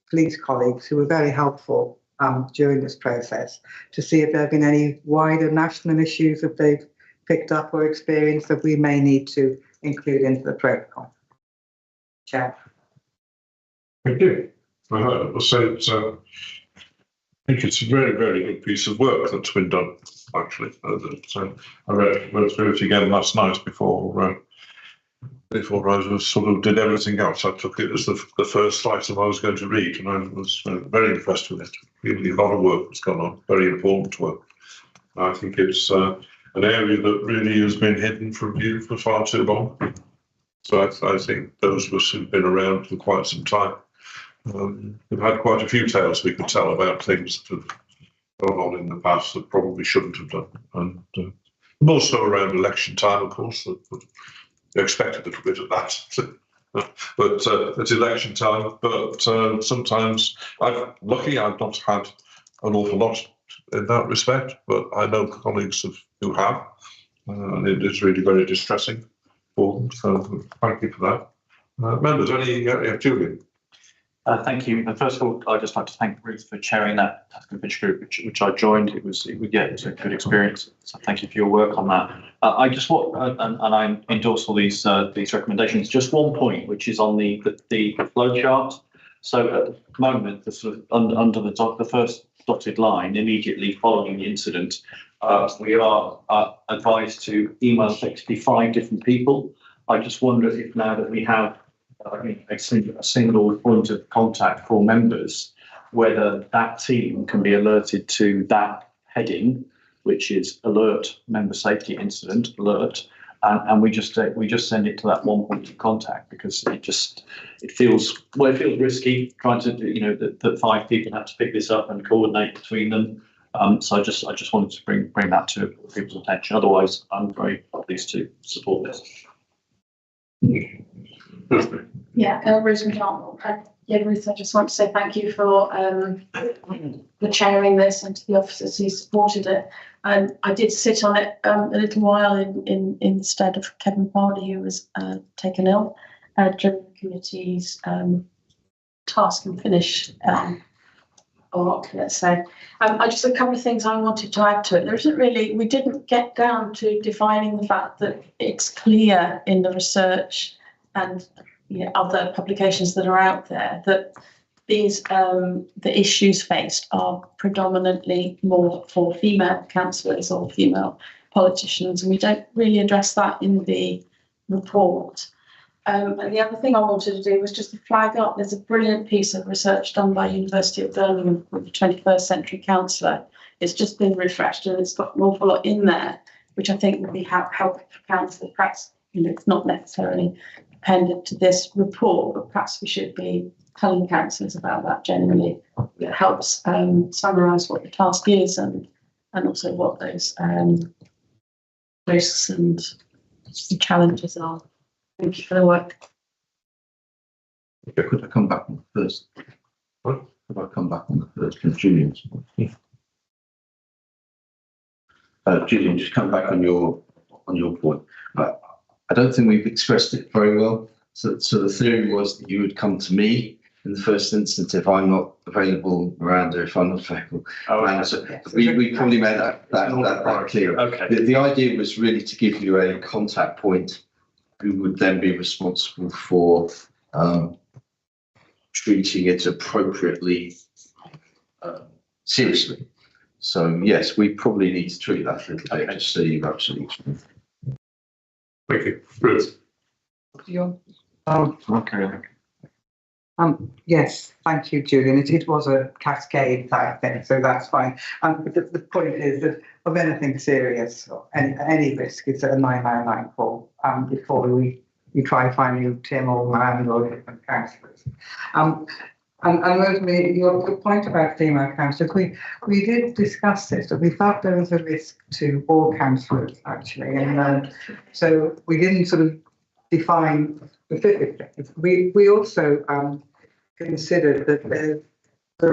police colleagues who were very helpful during this process to see if there have been any wider national issues that they've picked up or experienced that we may need to include into the protocol. Chair. Thank you. So I think it's a very, very good piece of work that's been done, actually. I read through it again last night before I sort of did everything else. I took it as the first item I was going to read, and I was very impressed with it. Really, a lot of work has gone on, very important work. I think it's an area that really has been hidden from view for far too long. So I think those of us who've been around for quite some time, we've had quite a few tales we could tell about things that have gone on in the past that probably shouldn't have done. And more so around election time, of course, that you expect a little bit of that. But it's election time. But sometimes I've not had an awful lot in that respect, but I know colleagues who have, and it is really very distressing for them. So thank you for that. Members, Julian? Thank you. And first of all, I'd just like to thank Ruth for chairing that task and finish group, which I joined. It was a good experience. So thank you for your work on that. I just want, and I endorse all these recommendations. Just one point, which is on the flow chart. So at the moment, the sort of under the first dotted line, immediately following the incident, we are advised to email effectively 5 different people. I just wonder if now that we have a single point of contact for members, whether that team can be alerted to that heading, which is alert member safety incident alert, and we just send it to that one point of contact, because it feels risky trying to that 5 people have to pick this up and coordinate between them. So I just wanted to bring that to people's attention. Otherwise, I'm very pleased to support this. Yeah, Ruth McDonald. Ruth, I just want to say thank you for chairing this, and to the officers who supported it. I did sit on it a little while instead of Kevin Pardy, who was taken ill during the committee's task and finish. Let's say. Just a couple of things I wanted to add to it. We didn't get down to defining the fact that it's clear in the research and other publications that are out there that these the issues faced are predominantly more for female councillors or female politicians, and we don't really address that in the report. And the other thing I wanted to do was just to flag up, there's a brilliant piece of research done by University of Birmingham with the 21st Century Councillor. It's just been refreshed and it's got an awful lot in there, which I think would be helpful for councillors. Perhaps it's not necessarily dependent to this report, but perhaps we should be telling councillors about that generally. It helps summarise what the task is and also what those risks and the challenges are. Thank you for the work. Could I come back on the first? What? Could I come back on the first? Julian's. Julian, just come back on your point. I don't think we've expressed it very well. So the theory was that you would come to me in the first instance if I'm not available around, or if I'm not available. So we probably made that clear. Okay. The idea was really to give you a contact point who would then be responsible for treating it appropriately seriously. So yes, we probably need to treat that a little bit, just so you're absolutely true. Thank you. Bruce. Yes, thank you, Julian. It was a cascade type thing, so that's fine. But the point is that of anything serious, or any risk, it's a 999 call before we try to find you Tim or Miranda or different councillors. And Rosemary, your point about female councillors, we did discuss this, but we felt there was a risk to all councillors actually, and so we didn't sort of define specifically. We also considered that there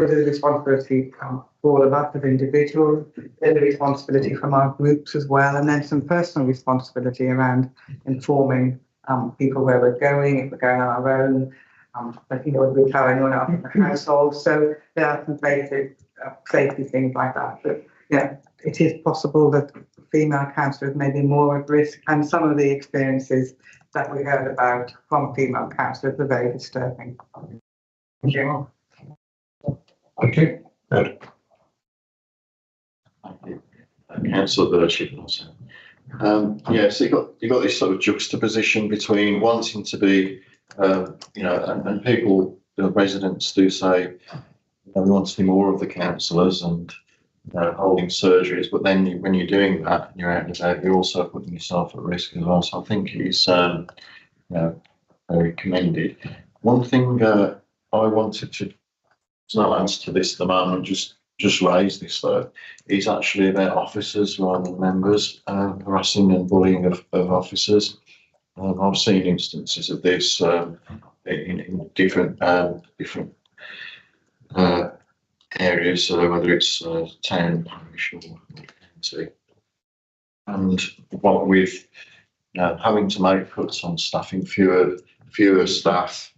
is a responsibility for all of us as individuals, there's a responsibility from our groups as well, and then some personal responsibility around informing people where we're going, if we're going on our own. But we're carrying on up in the household, so there are some basic safety things like that. But yeah, it is possible that female councillors may be more at risk, and some of the experiences that we heard about from female councillors are very disturbing. Thank you. Okay. Ed. Thank you. Councillor Birchip also. So you've got this sort of juxtaposition between wanting to be, and people, the residents do say, we want to see more of the councillors and holding surgeries, but then when you're doing that and you're out and about, you're also putting yourself at risk as well. So I think it's very commended. One thing I wanted to, it's not answer to this at the moment, just raise this though, is actually about officers rather than members, harassing and bullying of officers. I've seen instances of this in different areas, so whether it's town, parish, or county, and what with having to make cuts on staffing, fewer staff,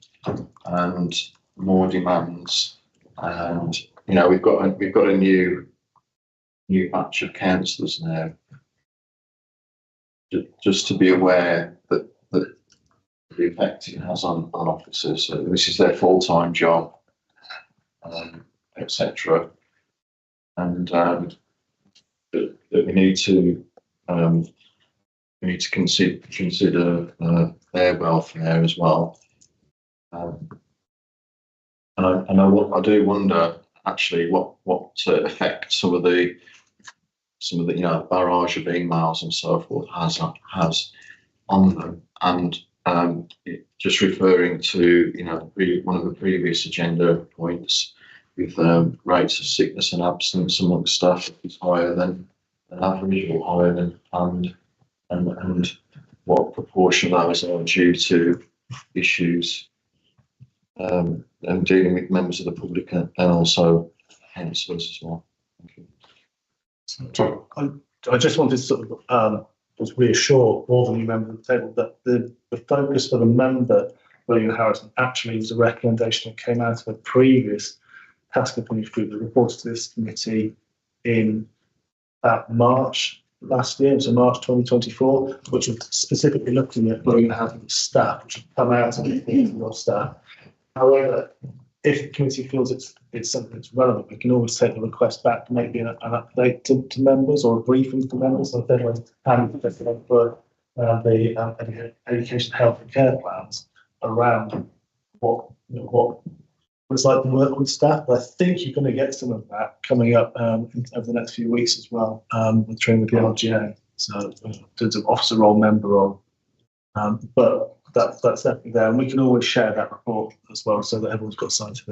and more demands, and we've got a new batch of councillors now. Just to be aware that the effect it has on officers. So this is their full-time job, etc. And that we need to consider their welfare as well. And I do wonder actually what effect some of the barrage of emails and so forth has on them. And just referring to one of the previous agenda points with rates of sickness and absence amongst staff is higher than average or higher than planned, and what proportion of those are due to issues and dealing with members of the public and also councillors as well. Thank you. I just wanted to sort of just reassure all the new members of the table that the focus for the member, William Harrison, actually was a recommendation that came out of a previous task and finish group that reported to this committee in March last year, so March 2024, which was specifically looking at William Harrison's staff, which had come out of the staff. However, if the committee feels it's something that's relevant, we can always take the request back to maybe an update to members or a briefing to members. So if anyone's planning for the education, health and care plans around what it's like to work with staff. But I think you're going to get some of that coming up over the next few weeks as well, with training with the LGA. So in terms of officer role, member role, but that's definitely there, and we can always share that report as well, so that everyone's got sight of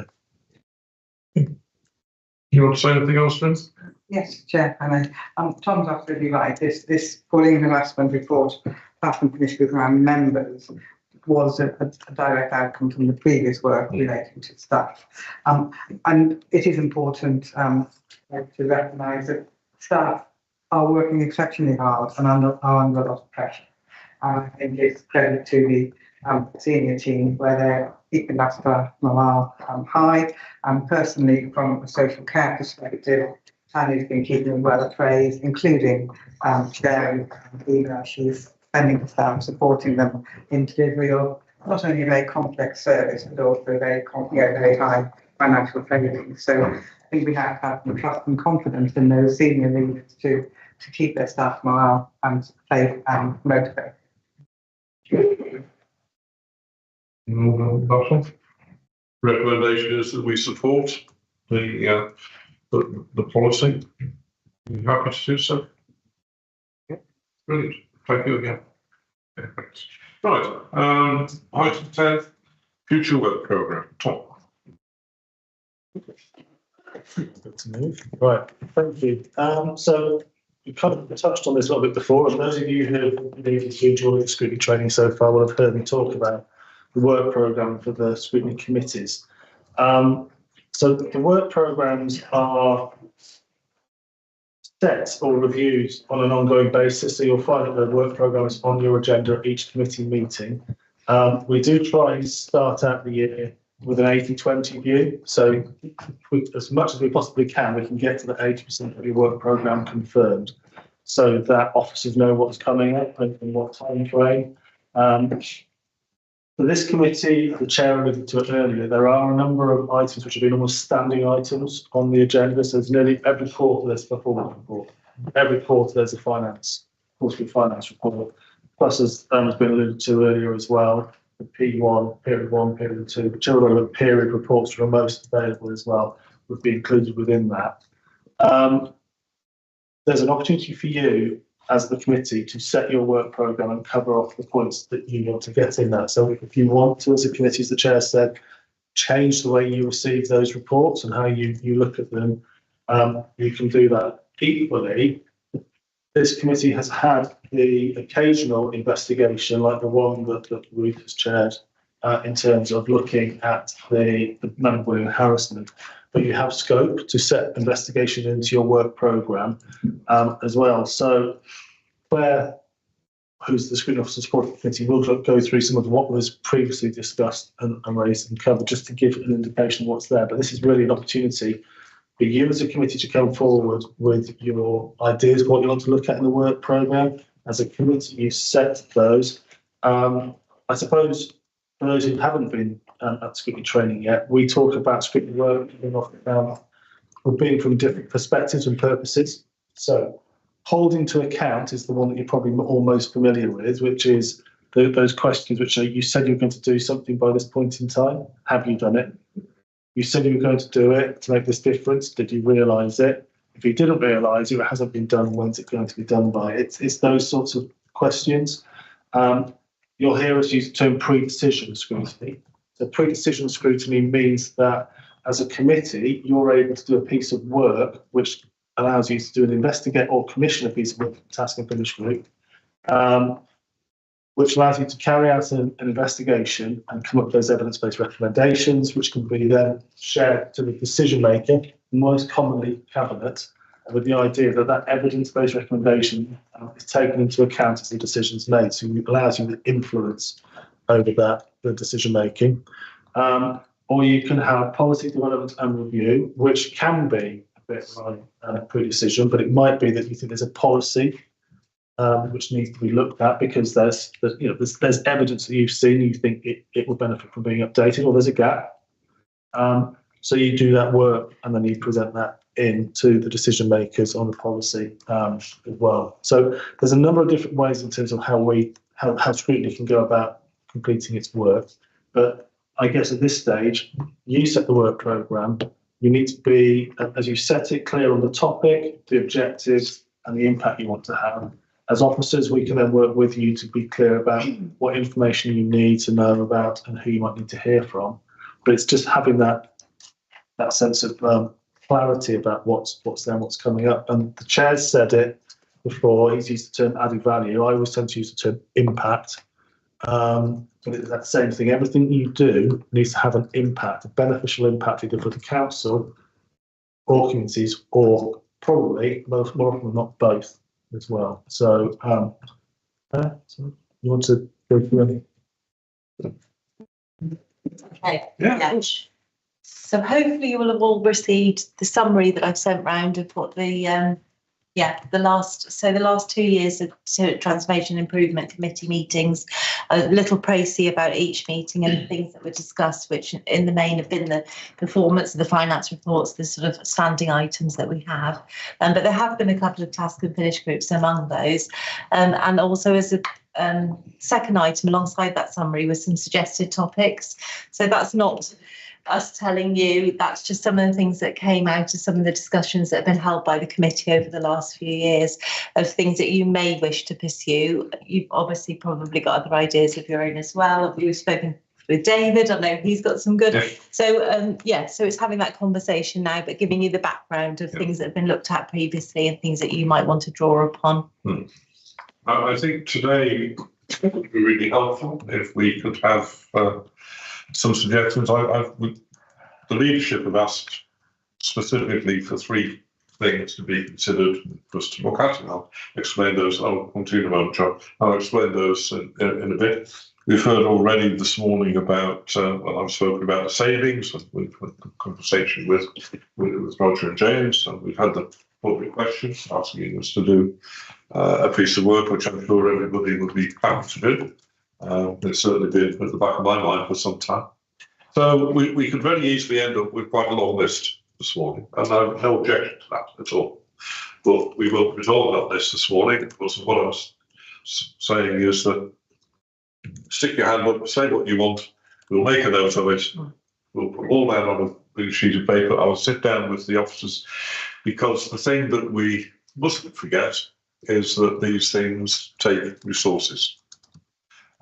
it. You want to say anything else, Vince? Yes, Chair. And Tom's absolutely right. This bullying and harassment report, task and finish with our members, was a direct outcome from the previous work relating to staff. And it is important to recognise that staff are working exceptionally hard and are under a lot of pressure. I think it's credit to the senior team where they're keeping that staff morale high. And personally, from a social care perspective, Tanya's been keeping them well appraised, including sharing emails. She's spending the staff, supporting them in delivery of not only a very complex service, but also a very high financial training. So I think we have to have some trust and confidence in those senior leaders to keep their staff morale and safe and motivated. Recommendation is that we support the policy. Are you happy to do so? Yeah. Brilliant. Thank you again. Okay, thanks. Right. Item 10, future work programme. Tom. Good to move. Right, thank you. So we kind of touched on this a little bit before, and those of you who have enjoyed the scrutiny training so far will have heard me talk about the work programme for the scrutiny committees. So the work programmes are set or reviewed on an ongoing basis, so you'll find that the work programme is on your agenda at each committee meeting. We do try and start out the year with an 80-20 view. So as much as we possibly can, we can get to the 80% of your work programme confirmed so that officers know what's coming up and in what time frame. For this committee, the chair alluded to it earlier, there are a number of items which have been almost standing items on the agenda. So there's nearly every quarter there's a performance report. Every quarter there's a quarterly finance report. Plus, as has been alluded to earlier as well, the P1, period 2, whichever relevant period reports are most available as well would be included within that. There's an opportunity for you as the committee to set your work programme and cover off the points that you want to get in that. So if you want to, as a committee, as the chair said, change the way you receive those reports and how you look at them, you can do that. Equally, this committee has had the occasional investigation, like the one that Ruth has chaired, in terms of looking at the man-bullying harassment. But you have scope to set investigation into your work programme as well. So Claire, who's the Scrutiny Officer Support Committee, will go through some of what was previously discussed and raised and covered, just to give an indication of what's there. But this is really an opportunity for you as a committee to come forward with your ideas, what you want to look at in the work programme. As a committee, you set those. I suppose for those who haven't been at scrutiny training yet, we talk about scrutiny work with being from different perspectives and purposes. So holding to account is the one that you're probably all most familiar with, which is those questions which are, you said you were going to do something by this point in time. Have you done it? You said you were going to do it to make this difference. Did you realise it? If you didn't realise it, it hasn't been done, when's it going to be done by? It's those sorts of questions. You'll hear us use the term pre-decision scrutiny. So pre-decision scrutiny means that as a committee, you're able to do a piece of work which allows you to do an investigate or commission a piece of work for the task and finish group, which allows you to carry out an investigation and come up with those evidence-based recommendations, which can be then shared to the decision maker, most commonly cabinet, with the idea that that evidence-based recommendation is taken into account as the decision's made, so it allows you the influence over the decision making. Or you can have policy development and review, which can be a bit like pre-decision, but it might be that you think there's a policy which needs to be looked at because there's evidence that you've seen, you think it will benefit from being updated, or there's a gap. So you do that work and then you present that into the decision makers on the policy as well. So there's a number of different ways in terms of how scrutiny can go about completing its work. But I guess at this stage, you set the work programme. You need to be, as you set it, clear on the topic, the objectives, and the impact you want to have. As officers, we can then work with you to be clear about what information you need to know about and who you might need to hear from. But it's just having that sense of clarity about what's there and what's coming up. And the chair's said it before, he's used the term added value. I always tend to use the term impact. But it's that same thing. Everything you do needs to have an impact, a beneficial impact, either for the council or communities, or probably more often than not both as well. So, so you want to go through anything? Okay. Yeah. So hopefully you will have all received the summary that I've sent round of what the last 2 years of Transformation Improvement Committee meetings, a little précis about each meeting and the things that were discussed, which in the main have been the performance of the finance reports, the sort of standing items that we have. But there have been a couple of task and finish groups among those. And also as a second item alongside that summary with some suggested topics. So that's not us telling you, that's just some of the things that came out of some of the discussions that have been held by the committee over the last few years of things that you may wish to pursue. You've obviously probably got other ideas of your own as well. We've spoken David. I know he's got some good. Yeah. So so it's having that conversation now, but giving you the background of things that have been looked at previously and things that you might want to draw upon. I think today it would be really helpful if we could have some suggestions. The leadership have asked specifically for 3 things to be considered for us to look at, and I'll explain those. I'll continue about John. I'll explain those in a bit. We've heard already this morning about, I've spoken about the savings with the conversation with Roger and James, and we've had the public questions asking us to do a piece of work which I'm sure everybody would be happy to do. It's certainly been at the back of my mind for some time. So we could very easily end up with quite a long list this morning, and I have no objection to that at all. But we won't resolve that list this morning, because what I was saying is that stick your hand up, say what you want, we'll make a note of it, we'll put all that on a big sheet of paper. I'll sit down with the officers, because the thing that we mustn't forget is that these things take resources.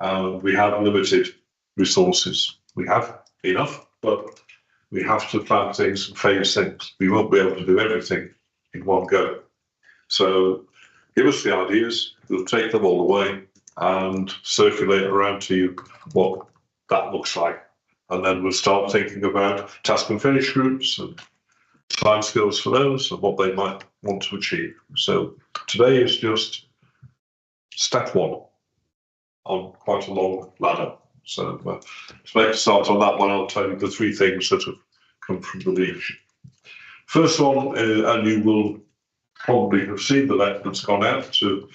We have limited resources. We have enough, but we have to plan things and phase things. We won't be able to do everything in one go. So give us the ideas, we'll take them all away and circulate around to you what that looks like. And then we'll start thinking about task and finish groups and timescales for those and what they might want to achieve. So today is just step 1 on quite a long ladder. So to make a start on that one, I'll tell you the 3 things that have come from the leadership. First one, and you will probably have seen the letter that's gone out to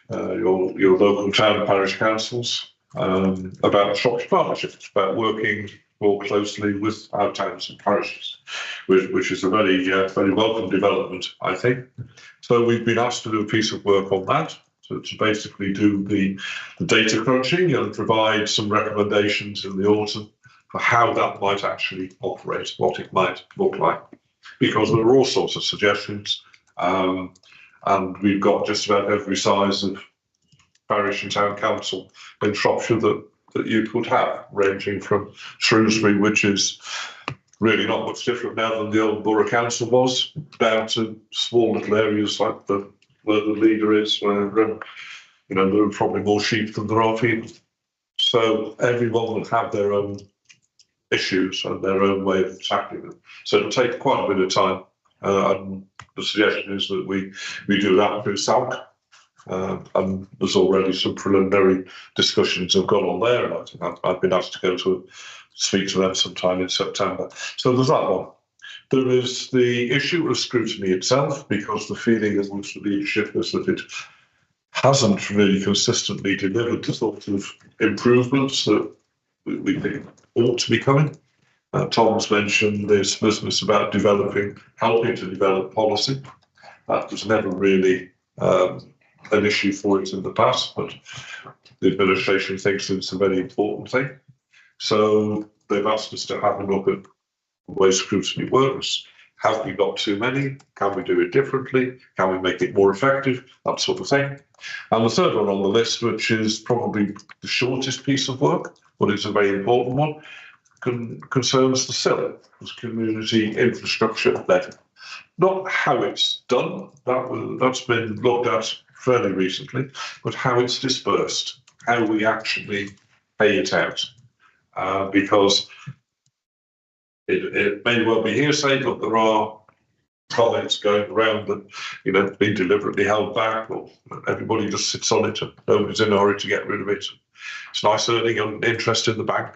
your local town and parish councils about Shropshire Partnerships, about working more closely with our towns and parishes, which is a very welcome development, I think. So we've been asked to do a piece of work on that, to basically do the data crunching and provide some recommendations in the autumn for how that might actually operate, what it might look like. Because there are all sorts of suggestions, and we've got just about every size of parish and town council in Shropshire that you could have, ranging from Shrewsbury, which is really not much different now than the old borough council was, down to small little areas like where the leader is, where there are probably more sheep than there are people. So everyone will have their own issues and their own way of tackling them. So it'll take quite a bit of time. And the suggestion is that we do that through SALC. And there's already some preliminary discussions have gone on there. And I think I've been asked to go to speak to them sometime in September. So there's that one. There is the issue of scrutiny itself, because the feeling amongst the leadership is that it hasn't really consistently delivered the sort of improvements that we think ought to be coming. Tom's mentioned this business about helping to develop policy. That was never really an issue for it in the past, but the administration thinks it's a very important thing. So they've asked us to have a look at the way scrutiny works. Have we got too many? Can we do it differently? Can we make it more effective? That sort of thing. And the third one on the list, which is probably the shortest piece of work, but it's a very important one, concerns the CIL, as community infrastructure levy. Not how it's done, that's been looked at fairly recently, but how it's dispersed, how we actually pay it out. Because it may well be hearsay, but there are comments going around that, it's been deliberately held back, or everybody just sits on it and nobody's in a hurry to get rid of it. It's nice earning an interest in the bank.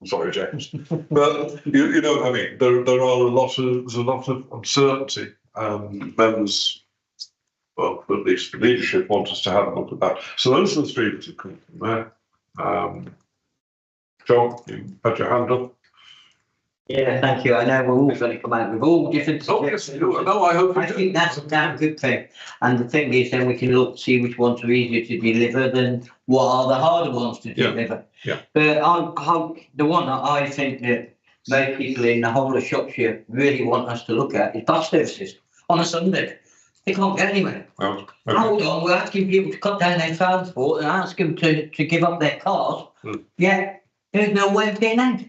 Sorry, James. But you know what I mean. There's a lot of uncertainty. Members, well, at least the leadership, want us to have a look at that. So those are the 3 that have come from there. John, you had your hand up. Yeah, thank you. I know we're all going to come out with all different suggestions. No, I think that's a damn good thing. And the thing is, then we can look, see which ones are easier to deliver than what are the harder ones to deliver. Yeah. But the one that I think that most people in the whole of Shropshire really want us to look at is bus services on a Sunday. They can't get anywhere. Well, okay. Hold on, we're asking people to cut down their transport and ask them to give up their cars. Mm. Yeah. there's no way of getting out.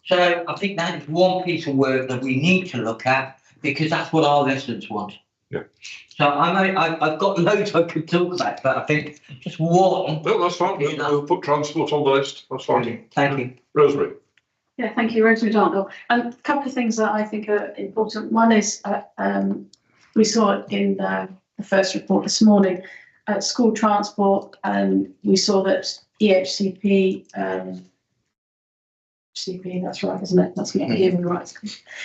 So I think that is one piece of work that we need to look at, because that's what our residents want. Yeah. So I've got loads I could talk about, but I think just one. No, that's fine. We'll put transport on the list. That's fine. Thank you. Rosemary. Yeah, thank you, Rosemary Dartnell. And a couple of things that I think are important. One is we saw it in the first report this morning, school transport, and we saw that EHCP, that's right, isn't it? That's not even right.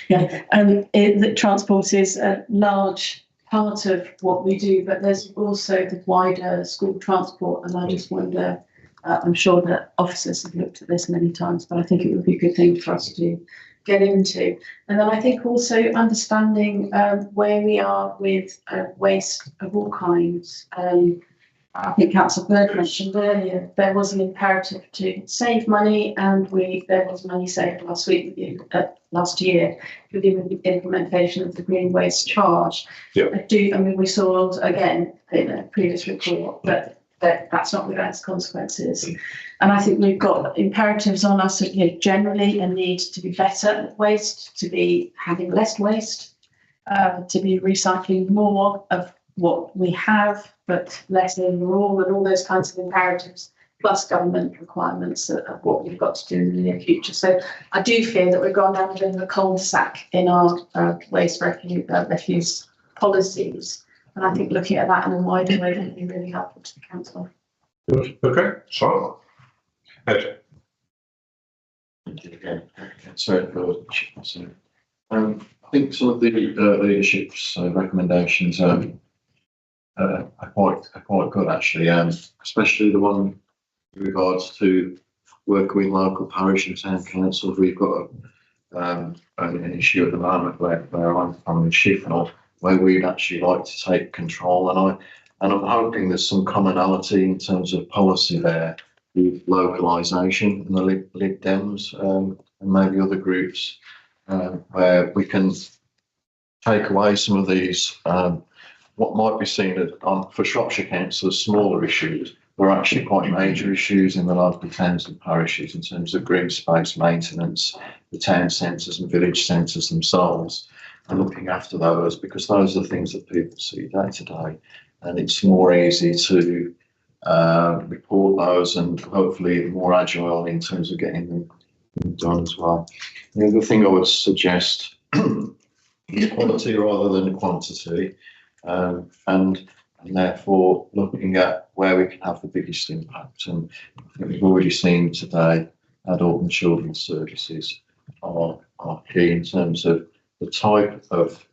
Yeah, that transport is a large part of what we do, but there's also the wider school transport, and I just wonder, I'm sure that officers have looked at this many times, but I think it would be a good thing for us to get into. And then I think also understanding where we are with waste of all kinds. I think Councillor Bird mentioned earlier, there was an imperative to save money, and there was money saved last year with the implementation of the green waste charge. Yeah. We saw again in a previous report that that's not without its consequences. And I think we've got imperatives on us, generally a need to be better at waste, to be having less waste, to be recycling more of what we have, but less overall, and all those kinds of imperatives, plus government requirements of what we've got to do in the near future. So I do fear that we've gone down a bit of a cul-de-sac in our waste refuse policies. And I think looking at that in a wider way would be really helpful to the council. Good. Okay. So, Ed. Thank you again. So, I think some of the leadership's recommendations are quite good actually, especially the one with regards to working with local parish and town councils. We've got an issue at the moment where I'm from Shifnal, where we'd actually like to take control, and I'm hoping there's some commonality in terms of policy there with localisation and the Lib Dems and maybe other groups where we can take away some of these what might be seen as for Shropshire Council as smaller issues, were actually quite major issues in the local towns and parishes in terms of green space maintenance, the town centres and village centres themselves, and looking after those, because those are the things that people see day to day, and it's more easy to report those and hopefully more agile in terms of getting them done as well. The other thing I would suggest is quality rather than quantity, and therefore looking at where we can have the biggest impact. And I think we've already seen today adult and children's services are key in terms of the type of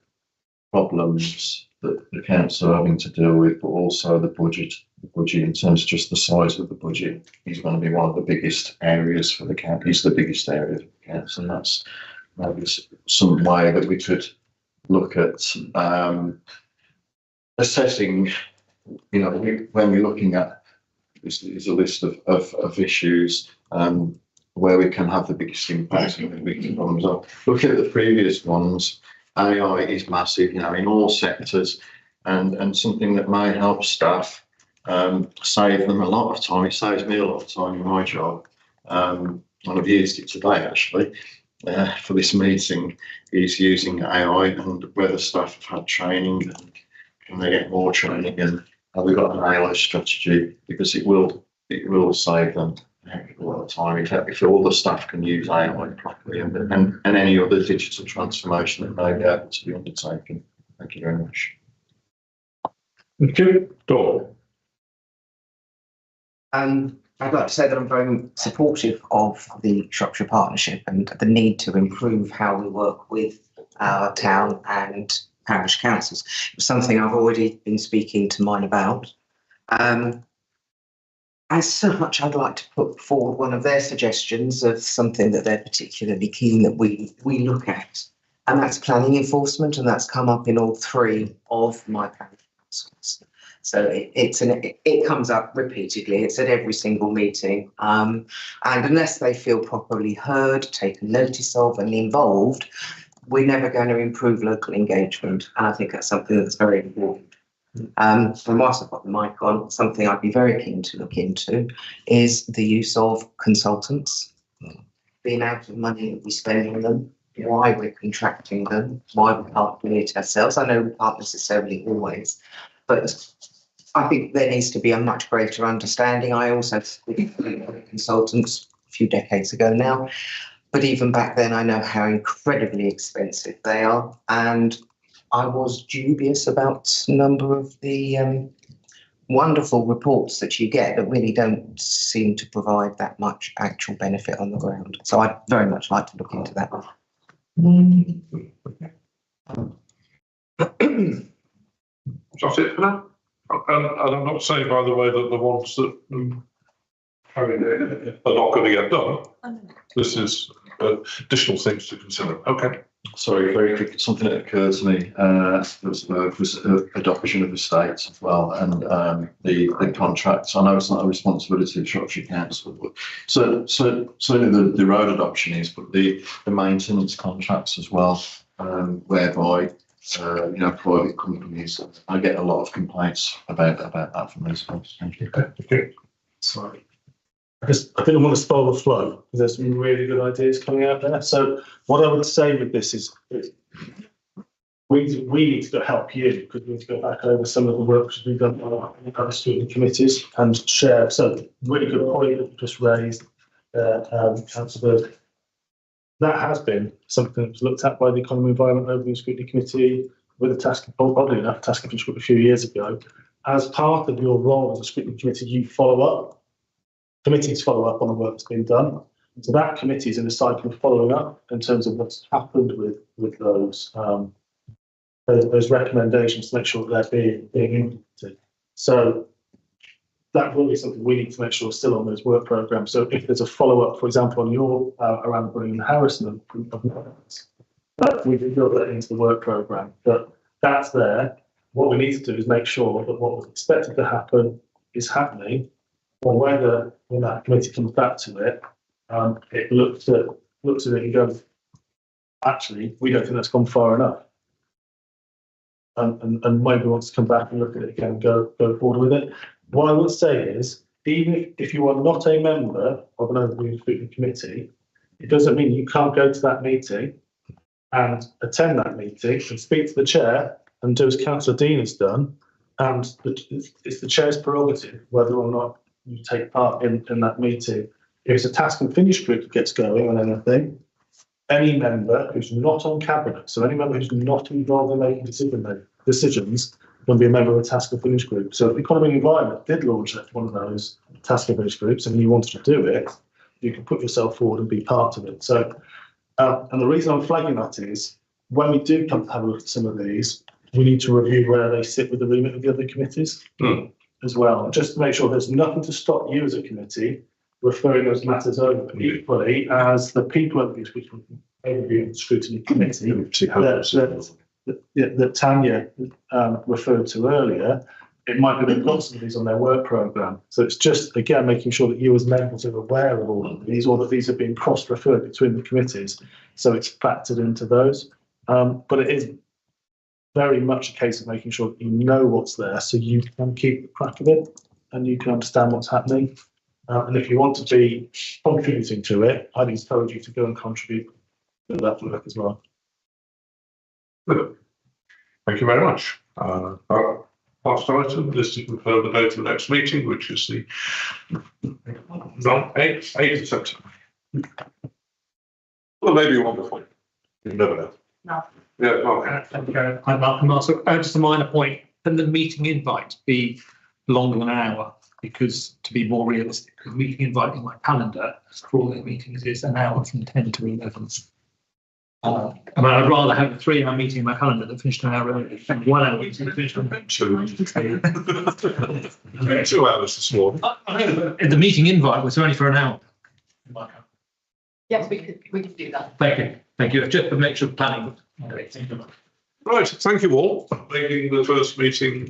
problems that the council are having to deal with, but also the budget. The budget in terms of just the size of the budget is going to be one of the biggest areas for the council. It's the biggest area for the council, and that's maybe some way that we could look at assessing. You know, when we're looking at this is a list of issues where we can have the biggest impact and the biggest problems. Looking at the previous ones, AI is massive, you know, in all sectors, and something that may help staff save them a lot of time. It saves me a lot of time in my job. And I've used it today actually for this meeting, is using AI and whether staff have had training and can they get more training, and have we got an AI strategy, because it will save them a lot of time if all the staff can use AI properly, and any other digital transformation that may be able to be undertaken. Thank you very much. Thank you. Dawn. I'd like to say that I'm very supportive of the Shropshire Partnership and the need to improve how we work with our town and parish councils. It's something I've already been speaking to mine about. As such, I'd like to put forward one of their suggestions of something that they're particularly keen that we look at, and that's planning enforcement, and that's come up in all three of my parish councils. So it comes up repeatedly. It's at every single meeting, and unless they feel properly heard, taken notice of, and involved, we're never going to improve local engagement. And I think that's something that's very important. And whilst I've got the mic on, something I'd be very keen to look into is the use of consultants the amount of money that we spend on them, why we're contracting them, why we can't do it ourselves. I know we can't necessarily always, but I think there needs to be a much greater understanding. I also speak with consultants a few decades ago now, but even back then I know how incredibly expensive they are, and I was dubious about a number of the wonderful reports that you get that really don't seem to provide that much actual benefit on the ground. So I'd very much like to look into that. That's it for now. And I'm not saying, by the way, that the ones that are not going to get done. This is additional things to consider. Okay. Sorry, very quick, something that occurred to me, was adoption of estates as well, and the contracts. I know it's not a responsibility of Shropshire Council, but certainly the road adoption is, but the maintenance contracts as well, whereby private companies. I get a lot of complaints about that from those folks. Thank you. Okay. Sorry. I didn't want to spoil the flow because there's some really good ideas coming out there. So what I would say with this is we need to help you because we need to go back over some of the work which we've done on other scrutiny committees and share. So really good point that you just raised, Councillor. That has been something that was looked at by the Economy and Environment Overview Scrutiny Committee with a task, oddly enough, task and a few years ago. As part of your role as a scrutiny committee, you follow up. Committees follow up on the work that's been done. So that committee is in a cycle of following up in terms of what's happened with those recommendations to make sure that they're being implemented. So that will be something we need to make sure is still on those work programmes. So if there's a follow-up, for example, on your around the Bulling and Harrison of we can build that into the work programme. But that's there. What we need to do is make sure that what was expected to happen is happening, or whether when that committee comes back to it, it looks at it and goes, actually, we don't think that's gone far enough. And maybe wants to come back and look at it again and go forward with it. What I would say is, even if you are not a member of an overview scrutiny committee, it doesn't mean you can't go to that meeting and attend that meeting and speak to the chair and do as Councillor Dean has done. And it's the chair's prerogative whether or not you take part in that meeting. If it's a task and finish group that gets going on anything, any member who's not on cabinet, so any member who's not involved in making decisions, can be a member of a task and finish group. So if the Economy and Environment did launch one of those task and finish groups and you wanted to do it, you can put yourself forward and be part of it. So, and the reason I'm flagging that is when we do come to have a look at some of these, we need to review where they sit with the remit of the other committees as well, just to make sure there's nothing to stop you as a committee referring those matters over equally as the people of the scrutiny committee that Tanya referred to earlier. It might be they've got some of these on their work programme. So it's just, again, making sure that you as members are aware of all of these, or that these are being cross-referred between the committees. So it's factored into those. But it is very much a case of making sure that you know what's there so you can keep track of it and you can understand what's happening. And if you want to be contributing to it, I'd encourage you to go and contribute to that work as well. Good. Thank you very much. Last item is to confirm the date of the next meeting, which is the 8th of September. Well, maybe one before. You never know. No. Yeah, okay. I'm Malcolm Marshall. Just a minor point. Can the meeting invite be longer than an hour? Because to be more realistic, the meeting invite in my calendar for all the meetings is an hour from 10 to 11. I mean, I'd rather have a 3-hour meeting in my calendar that finished an hour early than 1 hour meeting that finished on 2 hours this morning. The meeting invite was only for an hour. Yes, we could do that. Thank you. Thank you. Just to make sure planning. Right, thank you all for making the first meeting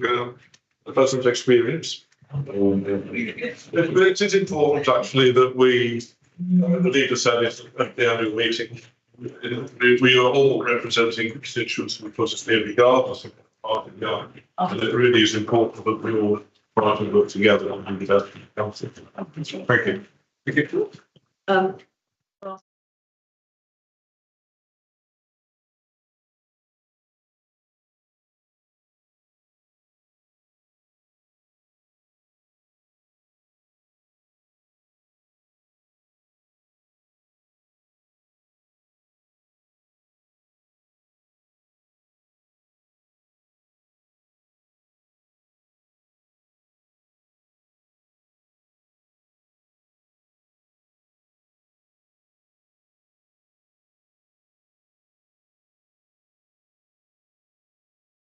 a pleasant experience. It is important actually that the leader said it at the annual meeting. We are all representing constituents because it's nearly regardless of party we are. And it really is important that we all try to work together and do the best for the council. Thank you. Thank you. Well,